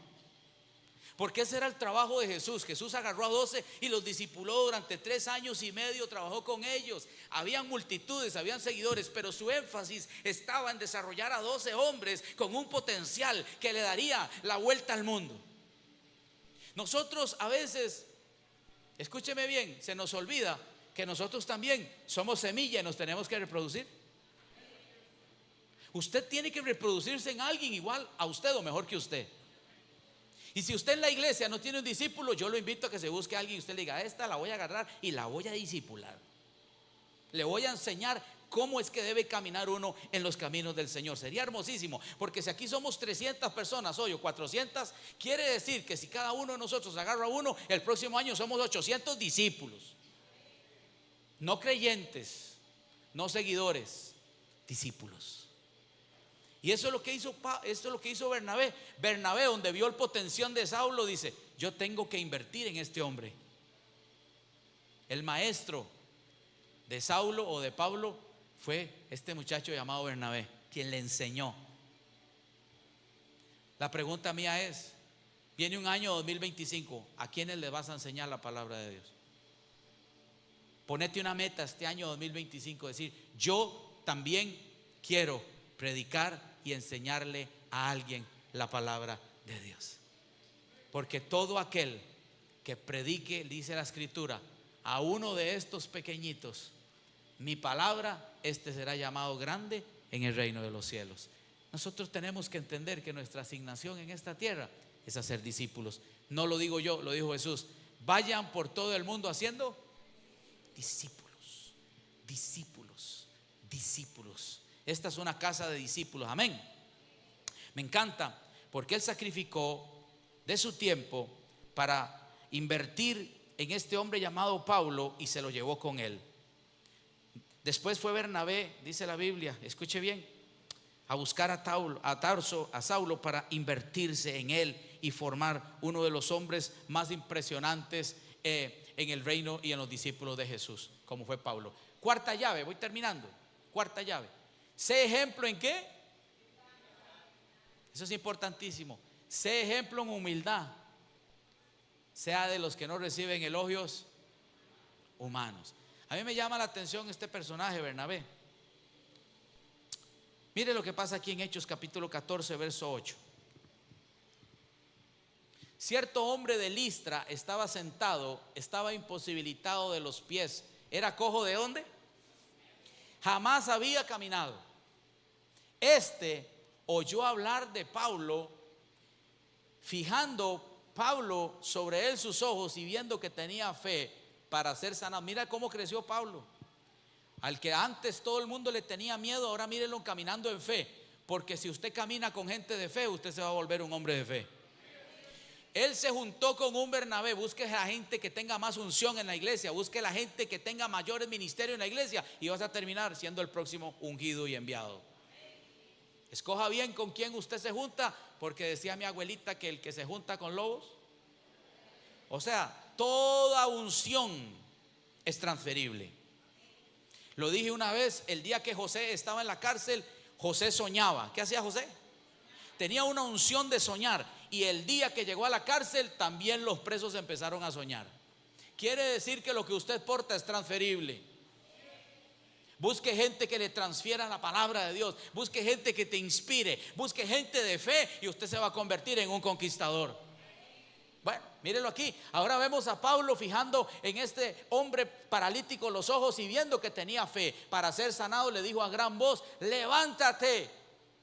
[SPEAKER 1] Porque ese era el trabajo de Jesús. Jesús agarró a 12 y los discipuló durante 3 años y medio. Trabajó con ellos. Habían multitudes, habían seguidores, pero su énfasis estaba en desarrollar a 12 hombres con un potencial que le daría la vuelta al mundo. Nosotros a veces, escúcheme bien, se nos olvida que nosotros también somos semilla y nos tenemos que reproducir. Usted tiene que reproducirse en alguien igual a usted o mejor que usted. Y si usted en la iglesia no tiene un discípulo, yo lo invito a que se busque a alguien y usted le diga, esta la voy a agarrar y la voy a discipular. Le voy a enseñar cómo es que debe caminar uno en los caminos del Señor. Sería hermosísimo, porque si aquí somos 300 personas hoy o 400, quiere decir que si cada uno de nosotros agarra a uno, el próximo año somos 800 discípulos. No creyentes, no seguidores, discípulos. Y eso es lo que hizo Bernabé. Bernabé, donde vio el potencial de Saulo, dice, yo tengo que invertir en este hombre. El maestro de Saulo o de Pablo fue este muchacho llamado Bernabé, quien le enseñó. La pregunta mía es, viene un año 2025, ¿a quiénes le vas a enseñar la palabra de Dios? Ponete una meta este año 2025, decir, yo también quiero predicar y enseñarle a alguien la palabra de Dios. Porque todo aquel que predique, dice la escritura, a uno de estos pequeñitos mi palabra, este será llamado grande en el reino de los cielos. Nosotros tenemos que entender que nuestra asignación en esta tierra es hacer discípulos. No lo digo yo, lo dijo Jesús. Vayan por todo el mundo haciendo discípulos, discípulos, discípulos. Esta es una casa de discípulos, amén. Me encanta porque él sacrificó de su tiempo para invertir en este hombre llamado Pablo y se lo llevó con él. Después fue Bernabé, dice la Biblia, escuche bien, a buscar a Saulo para invertirse en él y formar uno de los hombres más impresionantes en el reino y en los discípulos de Jesús, como fue Pablo. Cuarta llave, voy terminando. Cuarta llave. Sé ejemplo en qué. Eso es importantísimo. Sé ejemplo en humildad. Sea de los que no reciben elogios humanos. A mí me llama la atención este personaje, Bernabé. Mire lo que pasa aquí en Hechos capítulo 14, verso 8. Cierto hombre de Listra estaba sentado, estaba imposibilitado de los pies. ¿Era cojo de dónde? Jamás había caminado. Este oyó hablar de Pablo, fijando Pablo sobre él sus ojos y viendo que tenía fe para ser sanado. Mira cómo creció Pablo. Al que antes todo el mundo le tenía miedo, ahora mírenlo caminando en fe. porque si usted camina con gente de fe, usted se va a volver un hombre de fe. Él se juntó con un Bernabé. Busque a la gente que tenga más unción en la iglesia, busque a la gente que tenga mayores ministerios en la iglesia, y vas a terminar siendo el próximo ungido y enviado. Escoja bien con quién usted se junta, porque decía mi abuelita que el que se junta con lobos, o sea, toda unción es transferible. Lo dije una vez, el día que José estaba en la cárcel, José soñaba. ¿Qué hacía José? Tenía una unción de soñar, y el día que llegó a la cárcel también los presos empezaron a soñar. Quiere decir que lo que usted porta es transferible. Busque gente que le transfiera la palabra de Dios, busque gente que te inspire, busque gente de fe, y usted se va a convertir en un conquistador. Bueno, mírenlo aquí. Ahora vemos a Pablo fijando en este hombre paralítico los ojos, y viendo que tenía fe para ser sanado, le dijo a gran voz: levántate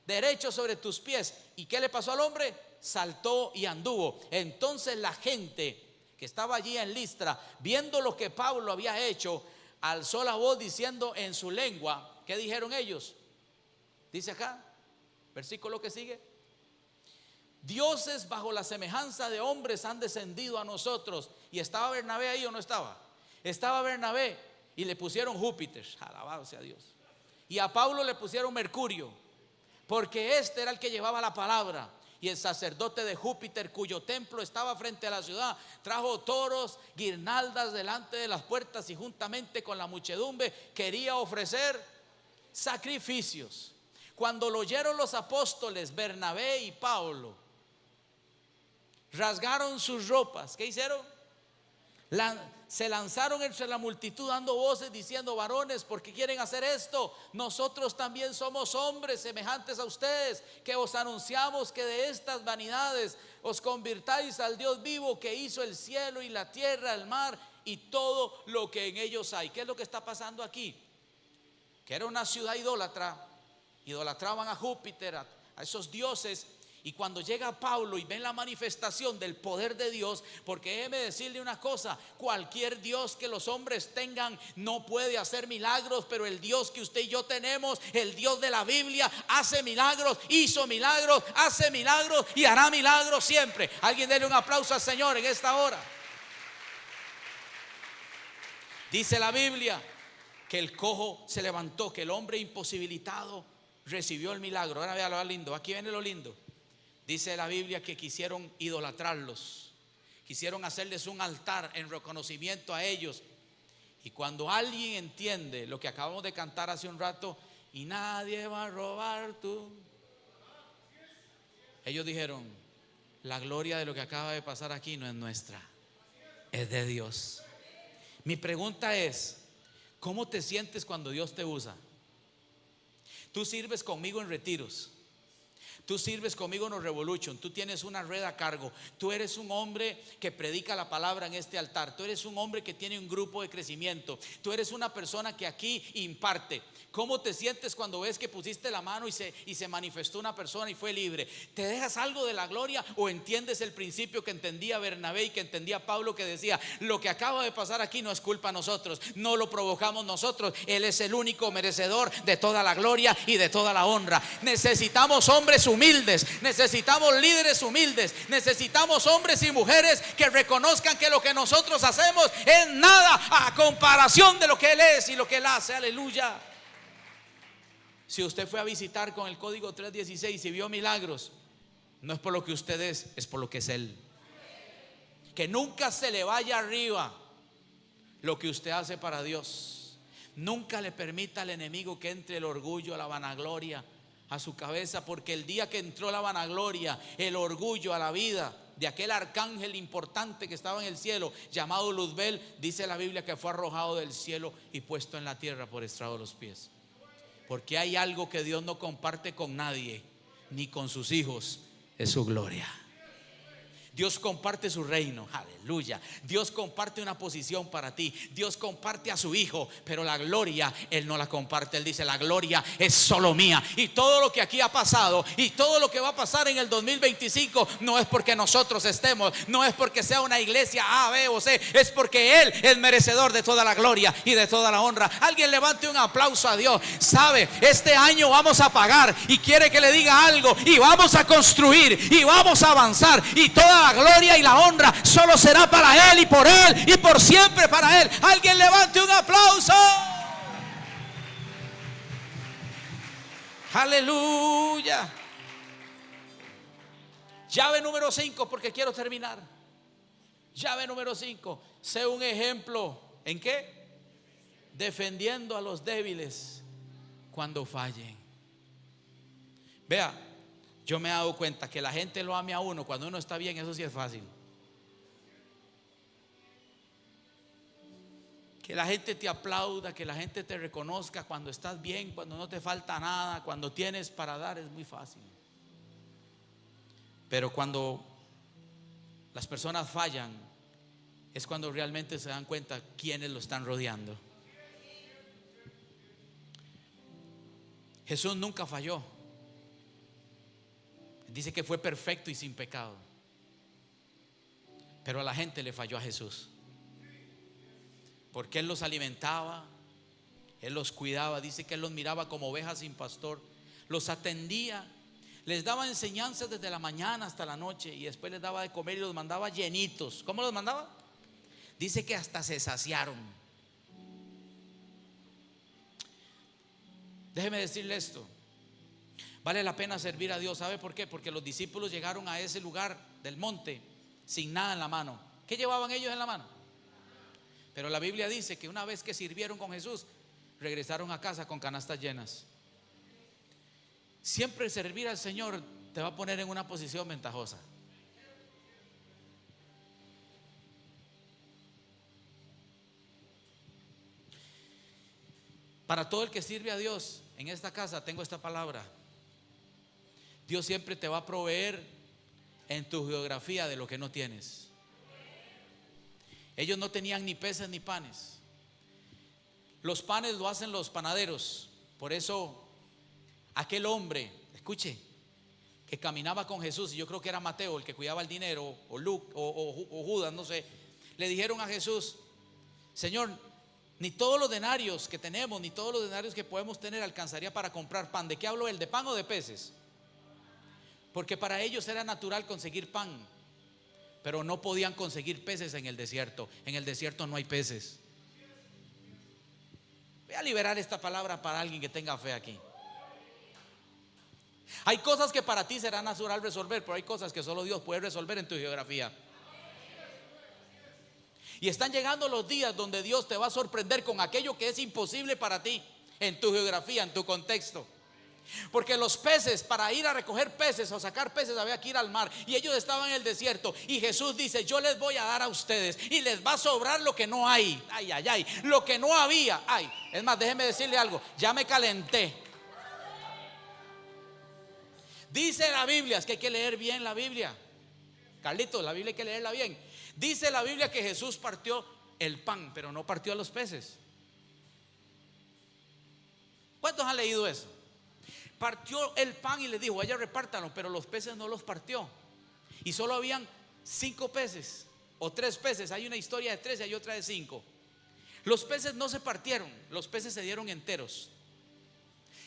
[SPEAKER 1] derecho sobre tus pies. ¿Y qué le pasó al hombre? Saltó y anduvo. Entonces la gente que estaba allí en Listra, viendo lo que Pablo había hecho, alzó la voz diciendo en su lengua. ¿Qué dijeron ellos? Dice acá, versículo que sigue: dioses bajo la semejanza de hombres han descendido a nosotros. ¿Y estaba Bernabé ahí o no estaba? Estaba Bernabé, y le pusieron Júpiter, alabado sea Dios. Y a Pablo le pusieron Mercurio, porque este era el que llevaba la palabra. Y el sacerdote de Júpiter, cuyo templo estaba frente a la ciudad, trajo toros, guirnaldas delante de las puertas, y juntamente con la muchedumbre quería ofrecer sacrificios. Cuando lo oyeron los apóstoles Bernabé y Pablo, rasgaron sus ropas. ¿Qué hicieron? Se lanzaron entre la multitud dando voces diciendo: varones, ¿por qué quieren hacer esto? Nosotros también somos hombres semejantes a ustedes, que os anunciamos que de estas vanidades os convirtáis al Dios vivo, que hizo el cielo y la tierra, el mar y todo lo que en ellos hay. ¿Qué es lo que está pasando aquí? Que era una ciudad idólatra, idolatraban a Júpiter, a esos dioses. Y cuando llega Pablo y ven la manifestación del poder de Dios, porque déjeme decirle una cosa: cualquier Dios que los hombres tengan no puede hacer milagros, pero el Dios que usted y yo tenemos, el Dios de la Biblia, hace milagros, hizo milagros, hace milagros y hará milagros siempre. Alguien déle un aplauso al Señor en esta hora. Dice la Biblia que el cojo se levantó, que el hombre imposibilitado recibió el milagro. Ahora vea lo lindo, aquí viene lo lindo. Dice la Biblia que quisieron idolatrarlos, quisieron hacerles un altar en reconocimiento a ellos. Y cuando alguien entiende lo que acabamos de cantar hace un rato: y nadie va a robar tú, ellos dijeron: la gloria de lo que acaba de pasar aquí no es nuestra, es de Dios. Mi pregunta es: ¿cómo te sientes cuando Dios te usa? Tú sirves conmigo en retiros, tú sirves conmigo en los Revolution, tú tienes una red a cargo, tú eres un hombre que predica la palabra en este altar, tú eres un hombre que tiene un grupo de crecimiento, tú eres una persona que aquí imparte. ¿Cómo te sientes cuando ves que pusiste la mano y se manifestó una persona y fue libre? ¿Te dejas algo de la gloria o entiendes el principio que entendía Bernabé y que entendía Pablo, que decía: lo que acaba de pasar aquí no es culpa de nosotros, no lo provocamos nosotros, Él es el único merecedor de toda la gloria y de toda la honra? Necesitamos hombres humildes, necesitamos líderes humildes, necesitamos hombres y mujeres que reconozcan que lo que nosotros hacemos es nada a comparación de lo que Él es y lo que Él hace. Aleluya. Si usted fue a visitar con el código 316 y vio milagros, no es por lo que usted es por lo que es Él. Que nunca se le vaya arriba lo que usted hace para Dios. Nunca le permita al enemigo que entre el orgullo, la vanagloria a su cabeza, porque el día que entró la vanagloria, el orgullo a la vida de aquel arcángel importante que estaba en el cielo, llamado Luzbel, dice la Biblia que fue arrojado del cielo y puesto en la tierra por estrado de los pies. Porque hay algo que Dios no comparte con nadie, ni con sus hijos: es su gloria. Dios comparte su reino, aleluya. Dios comparte una posición para ti. Dios comparte a su Hijo, pero la gloria Él no la comparte. Él dice: la gloria es solo mía. Y todo lo que aquí ha pasado y todo lo que va a pasar en el 2025 no es porque nosotros estemos, no es porque sea una iglesia A, B o C, es porque Él es merecedor de toda la gloria y de toda la honra. Alguien levante un aplauso a Dios. Sabe, este año vamos a pagar, y quiere que le diga algo, y vamos a construir y vamos a avanzar, y toda la gloria y la honra solo será para Él y por siempre para Él. Alguien levante un aplauso. Aleluya. Llave número 5, porque quiero terminar. Llave número 5: sé un ejemplo. ¿En qué? Defendiendo a los débiles cuando fallen. Vea, yo me he dado cuenta que la gente lo ame a uno cuando uno está bien. Eso sí es fácil. Que la gente te aplauda, que la gente te reconozca cuando estás bien, cuando no te falta nada, cuando tienes para dar, es muy fácil. Pero cuando las personas fallan, es cuando realmente se dan cuenta quiénes lo están rodeando. Jesús nunca falló. Dice que fue perfecto y sin pecado. Pero a la gente le falló a Jesús, porque Él los alimentaba, Él los cuidaba. Dice que Él los miraba como ovejas sin pastor, los atendía, les daba enseñanzas desde la mañana hasta la noche, y después les daba de comer y los mandaba llenitos. ¿Cómo los mandaba? Dice que hasta se saciaron. Déjeme decirle esto: vale la pena servir a Dios. ¿Sabe por qué? Porque los discípulos llegaron a ese lugar del monte sin nada en la mano. ¿Qué llevaban ellos en la mano? Pero la Biblia dice que una vez que sirvieron con Jesús, regresaron a casa con canastas llenas. Siempre servir al Señor te va a poner en una posición ventajosa. Para todo el que sirve a Dios en esta casa, tengo esta palabra: Dios siempre te va a proveer en tu geografía de lo que no tienes. Ellos no tenían ni peces ni panes. Los panes lo hacen los panaderos. Por eso aquel hombre, escuche, que caminaba con Jesús, y yo creo que era Mateo el que cuidaba el dinero, o Luke, o Judas, no sé, le dijeron a Jesús: Señor, ni todos los denarios que tenemos, ni todos los denarios que podemos tener alcanzaría para comprar pan. ¿De qué habló él? ¿De pan o de peces? Porque para ellos era natural conseguir pan, pero no podían conseguir peces en el desierto. En el desierto no hay peces. Voy a liberar esta palabra para alguien que tenga fe aquí. Hay cosas que para ti será natural resolver, pero hay cosas que solo Dios puede resolver en tu geografía. Y están llegando los días donde Dios te va a sorprender con aquello que es imposible para ti, en tu geografía, en tu contexto. Porque los peces, para ir a recoger peces o sacar peces, había que ir al mar, y ellos estaban en el desierto. Y Jesús dice: yo les voy a dar a ustedes, y les va a sobrar lo que no hay. Ay, ay, ay, lo que no había. Ay, es más, déjeme decirle algo, ya me calenté. Dice la Biblia, es que hay que leer bien la Biblia. Carlitos, la Biblia hay que leerla bien. Dice la Biblia que Jesús partió el pan, pero no partió a los peces. ¿Cuántos han leído eso? Partió el pan y les dijo: vaya, repártanlo, pero los peces no los partió. Y solo habían 5 peces o 3 peces. Hay una historia de 3 y hay otra de 5. Los peces no se partieron, los peces se dieron enteros.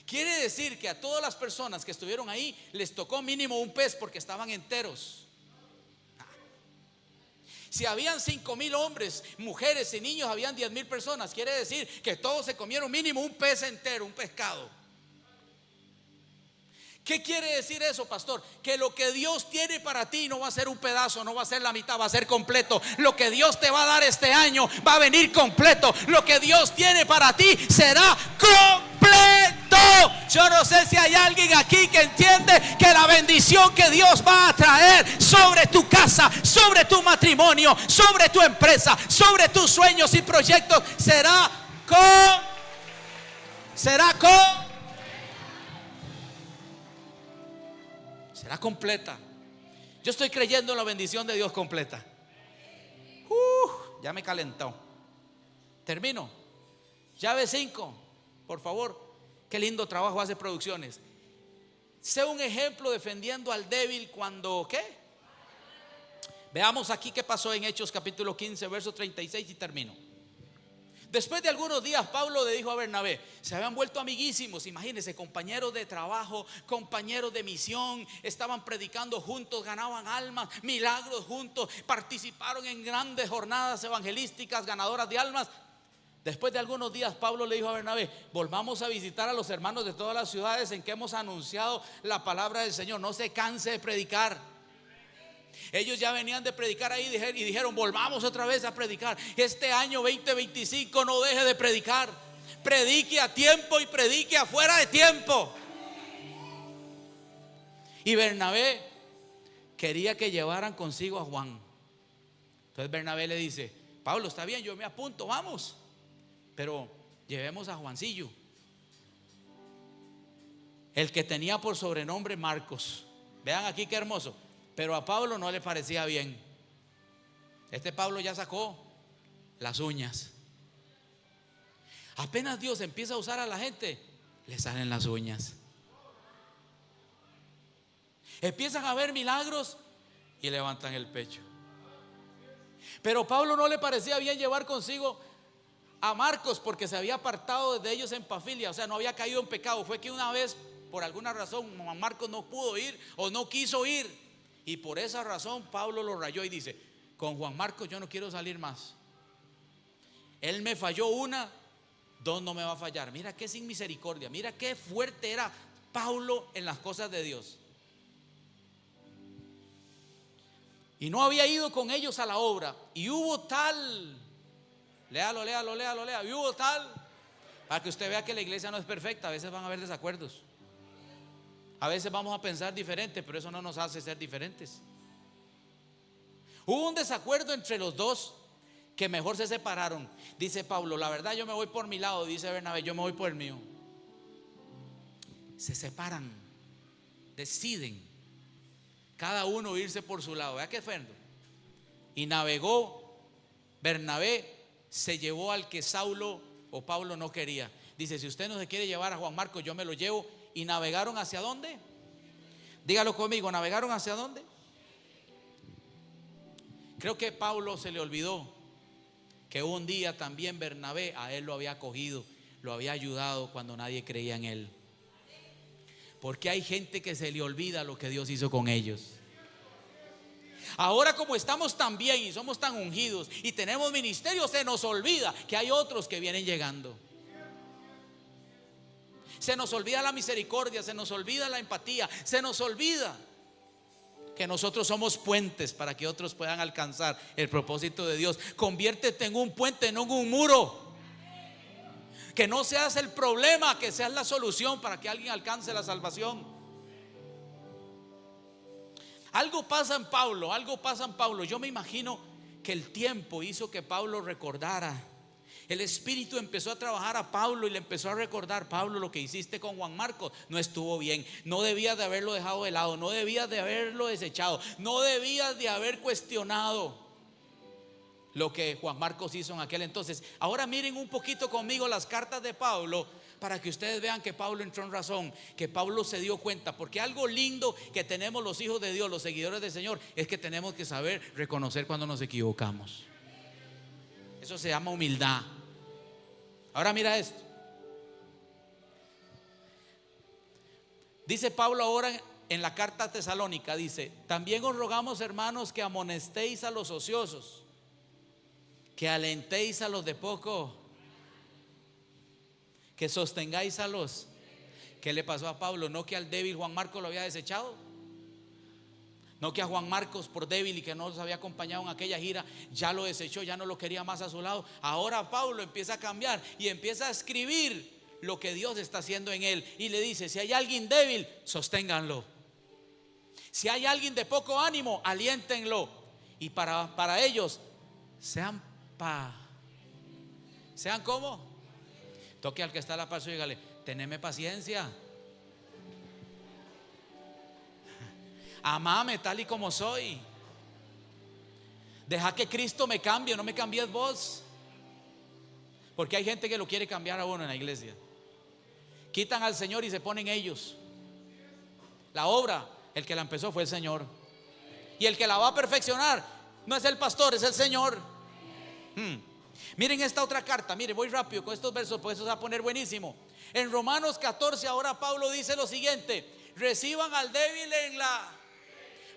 [SPEAKER 1] Quiere decir que a todas las personas que estuvieron ahí les tocó mínimo un pez, porque estaban enteros. Si habían 5,000 hombres, mujeres y niños, habían 10,000 personas. Quiere decir que todos se comieron mínimo un pez entero, un pescado. ¿Qué quiere decir eso, pastor? Que lo que Dios tiene para ti no va a ser un pedazo, no va a ser la mitad, va a ser completo. Lo que Dios te va a dar este año va a venir completo. Lo que Dios tiene para ti será completo. Yo no sé si hay alguien aquí que entiende que la bendición que Dios va a traer sobre tu casa, sobre tu matrimonio, sobre tu empresa, sobre tus sueños y proyectos será completa. Yo estoy creyendo en la bendición de Dios completa. Ya me calentó. Termino. Llave 5, por favor. Qué lindo trabajo hace Producciones. Sé un ejemplo defendiendo al débil cuando ¿qué? Veamos aquí qué pasó en Hechos capítulo 15, verso 36 y termino. Después de algunos días, Pablo le dijo a Bernabé, se habían vuelto amiguísimos, imagínense, compañeros de trabajo, compañeros de misión, estaban predicando juntos, ganaban almas, milagros juntos, participaron en grandes jornadas evangelísticas, ganadoras de almas. Después de algunos días, Pablo le dijo a Bernabé, volvamos a visitar a los hermanos de todas las ciudades en que hemos anunciado la palabra del Señor. No se canse de predicar. Ellos ya venían de predicar ahí y dijeron, volvamos otra vez a predicar. Este año 2025 no deje de predicar. Predique a tiempo y predique afuera de tiempo. Y Bernabé quería que llevaran consigo a Juan. Entonces Bernabé le dice, Pablo, está bien, yo me apunto, vamos, pero llevemos a Juancillo, el que tenía por sobrenombre Marcos. Vean aquí qué hermoso. Pero a Pablo no le parecía bien. Este Pablo ya sacó las uñas. Apenas Dios empieza a usar a la gente, le salen las uñas. Empiezan a ver milagros y levantan el pecho. Pero a Pablo no le parecía bien llevar consigo a Marcos, porque se había apartado de ellos en Panfilia, o sea, no había caído en pecado. Fue que una vez, por alguna razón, Marcos no pudo ir o no quiso ir. Y por esa razón Pablo lo rayó y dice, con Juan Marcos yo no quiero salir más. Él me falló una, dos no me va a fallar. Mira qué sin misericordia, mira qué fuerte era Pablo en las cosas de Dios. Y no había ido con ellos a la obra. Y hubo tal, léalo, y hubo tal, para que usted vea que la iglesia no es perfecta. A veces van a haber desacuerdos. A veces vamos a pensar diferente, pero eso no nos hace ser diferentes. Hubo un desacuerdo entre los dos que mejor se separaron. Dice Pablo, la verdad yo me voy por mi lado. Dice Bernabé, yo me voy por el mío. Se separan, deciden cada uno irse por su lado. Vea qué feo. Y navegó Bernabé, se llevó al que Saulo o Pablo no quería. Dice, si usted no se quiere llevar a Juan Marcos, yo me lo llevo. ¿Y navegaron hacia dónde? Dígalo conmigo, ¿navegaron hacia dónde? Creo que Pablo se le olvidó que un día también Bernabé a él lo había acogido, lo había ayudado cuando nadie creía en él. Porque hay gente que se le olvida lo que Dios hizo con ellos. Ahora, como estamos tan bien y somos tan ungidos y tenemos ministerio, se nos olvida que hay otros que vienen llegando. Se nos olvida la misericordia, se nos olvida la empatía, se nos olvida que nosotros somos puentes para que otros puedan alcanzar el propósito de Dios. Conviértete en un puente, no en un muro. Que no seas el problema, que seas la solución para que alguien alcance la salvación. Algo pasa en Pablo. Yo me imagino que el tiempo hizo que Pablo recordara. El Espíritu empezó a trabajar a Pablo y le empezó a recordar, Pablo, lo que hiciste con Juan Marcos no estuvo bien. No debías de haberlo dejado de lado, no debías de haberlo desechado, no debías de haber cuestionado lo que Juan Marcos hizo en aquel entonces. Ahora miren un poquito conmigo las cartas de Pablo, para que ustedes vean que Pablo entró en razón, que Pablo se dio cuenta. Porque algo lindo que tenemos los hijos de Dios, los seguidores del Señor, es que tenemos que saber reconocer cuando nos equivocamos. Eso se llama humildad. Ahora mira esto. Dice Pablo ahora en la carta a Tesalónica, dice, también os rogamos, hermanos, que amonestéis a los ociosos, que alentéis a los de poco, que sostengáis a los. ¿Qué le pasó a Pablo? No que al débil Juan Marcos lo había desechado, no que a Juan Marcos, por débil y que no los había acompañado en aquella gira, ya lo desechó, ya no lo quería más a su lado. Ahora Pablo empieza a cambiar y empieza a escribir lo que Dios está haciendo en él. Y le dice, si hay alguien débil, sosténganlo. Si hay alguien de poco ánimo, aliéntenlo. Y para ellos, sean ¿cómo? Toque al que está a la par suya y dígale, teneme paciencia. Amame tal y como soy. Deja que Cristo me cambie, no me cambies vos. Porque hay gente que lo quiere cambiar a uno en la iglesia. Quitan al Señor y se ponen ellos. La obra, el que la empezó fue el Señor. Y el que la va a perfeccionar no es el pastor, es el Señor. Miren esta otra carta. Miren, voy rápido con estos versos, pues eso se va a poner buenísimo. En Romanos 14 ahora Pablo dice lo siguiente: reciban al débil en la...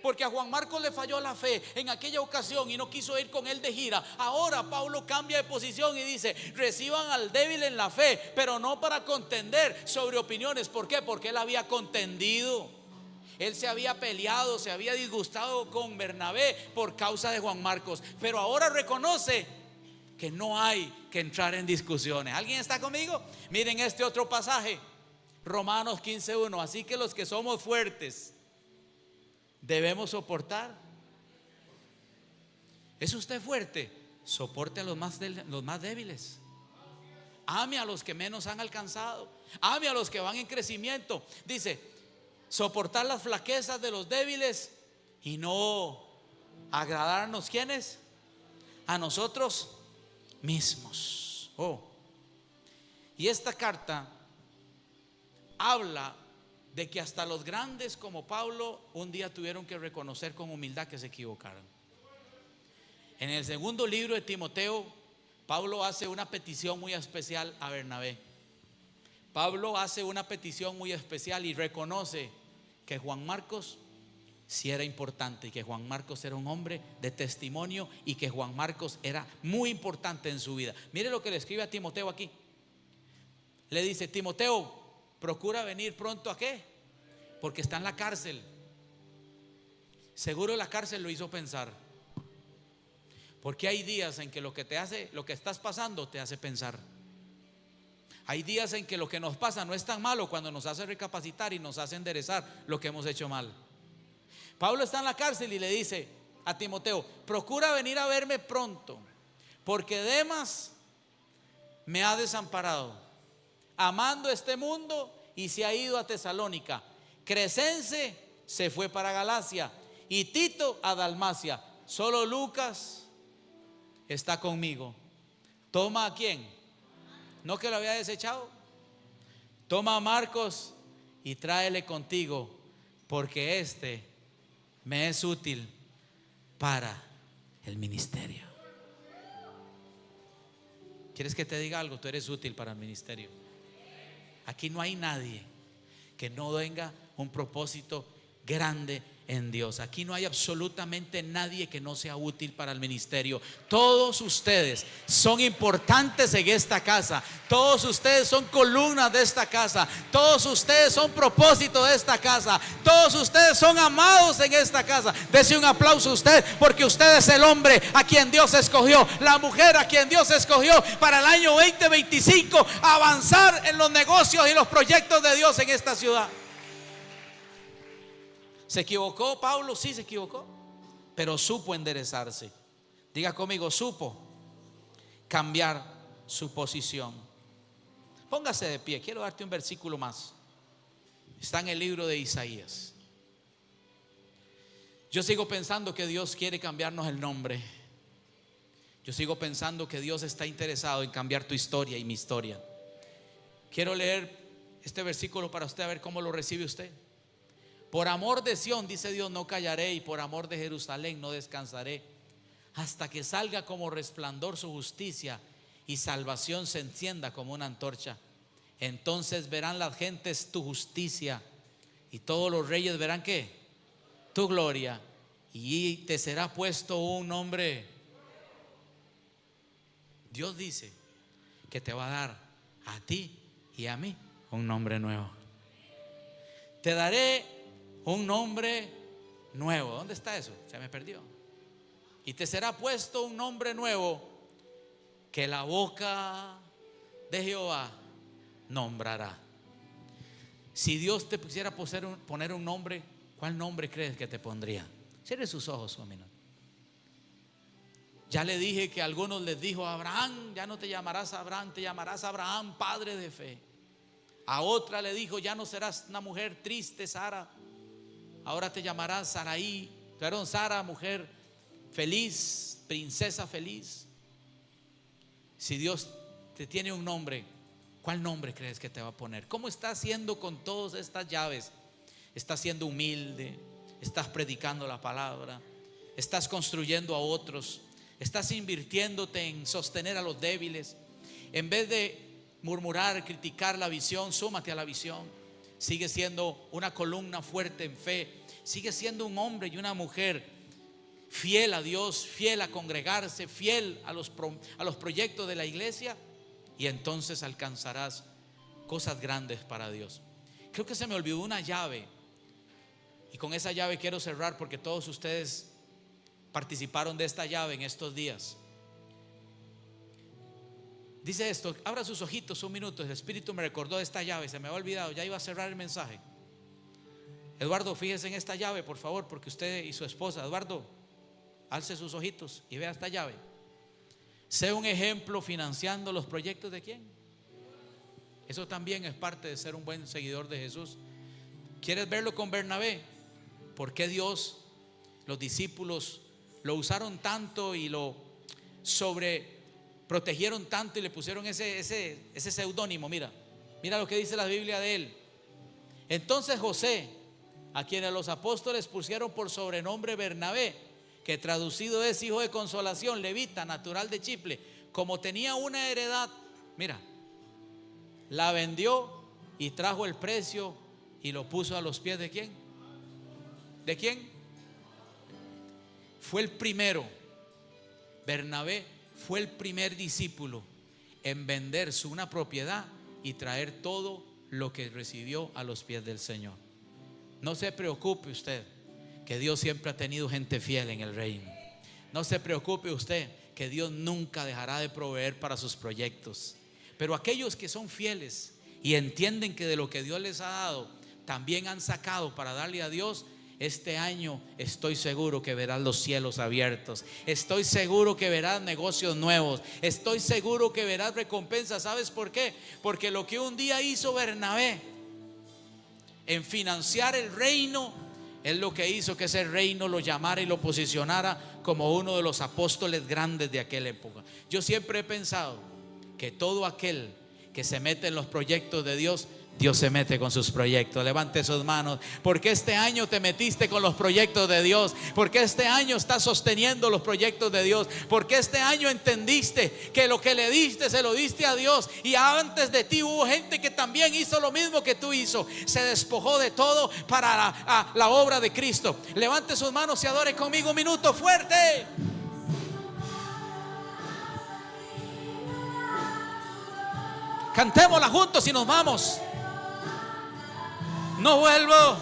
[SPEAKER 1] Porque a Juan Marcos le falló la fe en aquella ocasión y no quiso ir con él de gira. Ahora Pablo cambia de posición y dice: reciban al débil en la fe, pero no para contender sobre opiniones. ¿Por qué? Porque él había contendido. Él se había peleado, se había disgustado con Bernabé por causa de Juan Marcos. Pero ahora reconoce que no hay que entrar en discusiones. ¿Alguien está conmigo? Miren este otro pasaje, Romanos 15:1. Así que los que somos fuertes debemos soportar. ¿Es usted fuerte? Soporte a los más débiles. Ame a los que menos han alcanzado. Ame a los que van en crecimiento. Dice: soportar las flaquezas de los débiles y no agradarnos. ¿Quiénes? A nosotros mismos. Y esta carta habla de que hasta los grandes como Pablo un día tuvieron que reconocer con humildad que se equivocaron. En el segundo libro de Timoteo, Pablo hace una petición muy especial a Bernabé. Pablo hace una petición muy especial y reconoce que Juan Marcos sí era importante, y que Juan Marcos era un hombre de testimonio, y que Juan Marcos era muy importante en su vida. Mire lo que le escribe a Timoteo aquí. Le dice: Timoteo, procura venir pronto. ¿A qué? Porque está en la cárcel. Seguro la cárcel lo hizo pensar. Porque hay días en que lo que estás pasando te hace pensar. Hay días en que lo que nos pasa no es tan malo, cuando nos hace recapacitar y nos hace enderezar lo que hemos hecho mal. Pablo está en la cárcel y le dice a Timoteo: procura venir a verme pronto, porque Demas me ha desamparado, amando este mundo, y se ha ido a Tesalónica. Crescense se fue para Galacia y Tito a Dalmacia. Solo Lucas está conmigo. Toma a quién, no que lo había desechado. Toma a Marcos y tráele contigo, porque este me es útil para el ministerio. ¿Quieres que te diga algo? Tú eres útil para el ministerio. Aquí no hay nadie que no tenga un propósito grande en Dios. Aquí no hay absolutamente nadie que no sea útil para el ministerio. Todos ustedes son importantes en esta casa. Todos ustedes son columnas de esta casa. Todos ustedes son propósito de esta casa. Todos ustedes son amados en esta casa. Dese un aplauso a usted, porque usted es el hombre a quien Dios escogió, la mujer a quien Dios escogió para el año 2025 avanzar en los negocios y los proyectos de Dios en esta ciudad. ¿Se equivocó Pablo? Sí, se equivocó, pero supo enderezarse. Diga conmigo: supo cambiar su posición. Póngase de pie, quiero darte un versículo más. Está en el libro de Isaías. Yo sigo pensando que Dios quiere cambiarnos el nombre. Yo sigo pensando que Dios está interesado en cambiar tu historia y mi historia. Quiero leer este versículo para usted, a ver cómo lo recibe usted. Por amor de Sión, dice Dios, no callaré, y por amor de Jerusalén no descansaré, hasta que salga como resplandor su justicia y salvación se encienda como una antorcha. Entonces verán las gentes tu justicia, y todos los reyes verán ¿qué? Tu gloria, y te será puesto un nombre. Dios dice que te va a dar a ti y a mí un nombre nuevo. Te daré un nombre nuevo. ¿Dónde está eso? Se me perdió. Y te será puesto un nombre nuevo que la boca de Jehová nombrará. Si Dios te quisiera poner un nombre, ¿cuál nombre crees que te pondría? Cierre sus ojos un minuto. Ya le dije que a algunos les dijo Abraham: ya no te llamarás Abraham, te llamarás Abraham, padre de fe. A otra le dijo: ya no serás una mujer triste, Sara. ahora te llamarás Saraí, perdón, Sara, mujer feliz, princesa feliz. Si Dios te tiene un nombre, ¿cuál nombre crees que te va a poner? ¿Cómo estás haciendo con todas estas llaves? ¿Estás siendo humilde? ¿Estás predicando la palabra? ¿Estás construyendo a otros? ¿Estás invirtiéndote en sostener a los débiles? En vez de murmurar, criticar la visión, súmate a la visión. Sigue siendo una columna fuerte en fe. Sigue siendo un hombre y una mujer fiel a Dios, fiel a congregarse, fiel a los proyectos de la iglesia, y entonces alcanzarás cosas grandes para Dios. Creo que se me olvidó una llave, y con esa llave quiero cerrar, porque todos ustedes participaron de esta llave en estos días. Dice esto, abra sus ojitos un minuto. El Espíritu me recordó de esta llave, se me había olvidado, ya iba a cerrar el mensaje. Eduardo, fíjese en esta llave, por favor, porque usted y su esposa, Eduardo, alce sus ojitos y vea esta llave. Sea un ejemplo financiando los proyectos de quién. Eso también es parte de ser un buen seguidor de Jesús. ¿Quieres verlo con Bernabé? ¿Por qué Dios, los discípulos lo usaron tanto y lo sobreprotegieron tanto y le pusieron ese seudónimo? Mira lo que dice la Biblia de él. Entonces José, a quienes los apóstoles pusieron por sobrenombre Bernabé, que traducido es hijo de consolación, levita, natural de Chipre, como tenía una heredad, mira, la vendió y trajo el precio y lo puso a los pies de ¿quién? ¿De quién? Fue el primero. Bernabé fue el primer discípulo en vender una propiedad y traer todo lo que recibió a los pies del Señor. No se preocupe usted, que Dios siempre ha tenido gente fiel en el reino. No se preocupe usted, que Dios nunca dejará de proveer para sus proyectos. Pero aquellos que son fieles y entienden que de lo que Dios les ha dado también han sacado para darle a Dios, este año estoy seguro que verás los cielos abiertos. Estoy seguro que verás negocios nuevos. Estoy seguro que verás recompensas. ¿Sabes por qué? Porque lo que un día hizo Bernabé en financiar el reino es lo que hizo que ese reino lo llamara y lo posicionara como uno de los apóstoles grandes de aquella época. Yo siempre he pensado que todo aquel que se mete en los proyectos de Dios, Dios se mete con sus proyectos. Levante sus manos, porque este año te metiste con los proyectos de Dios, porque este año estás sosteniendo los proyectos de Dios, porque este año entendiste que lo que le diste se lo diste a Dios, y antes de ti hubo gente que también hizo lo mismo que tú hizo. Se despojó de todo para la obra de Cristo. Levante sus manos y adore conmigo un minuto fuerte. Cantémosla juntos y nos vamos. No vuelvo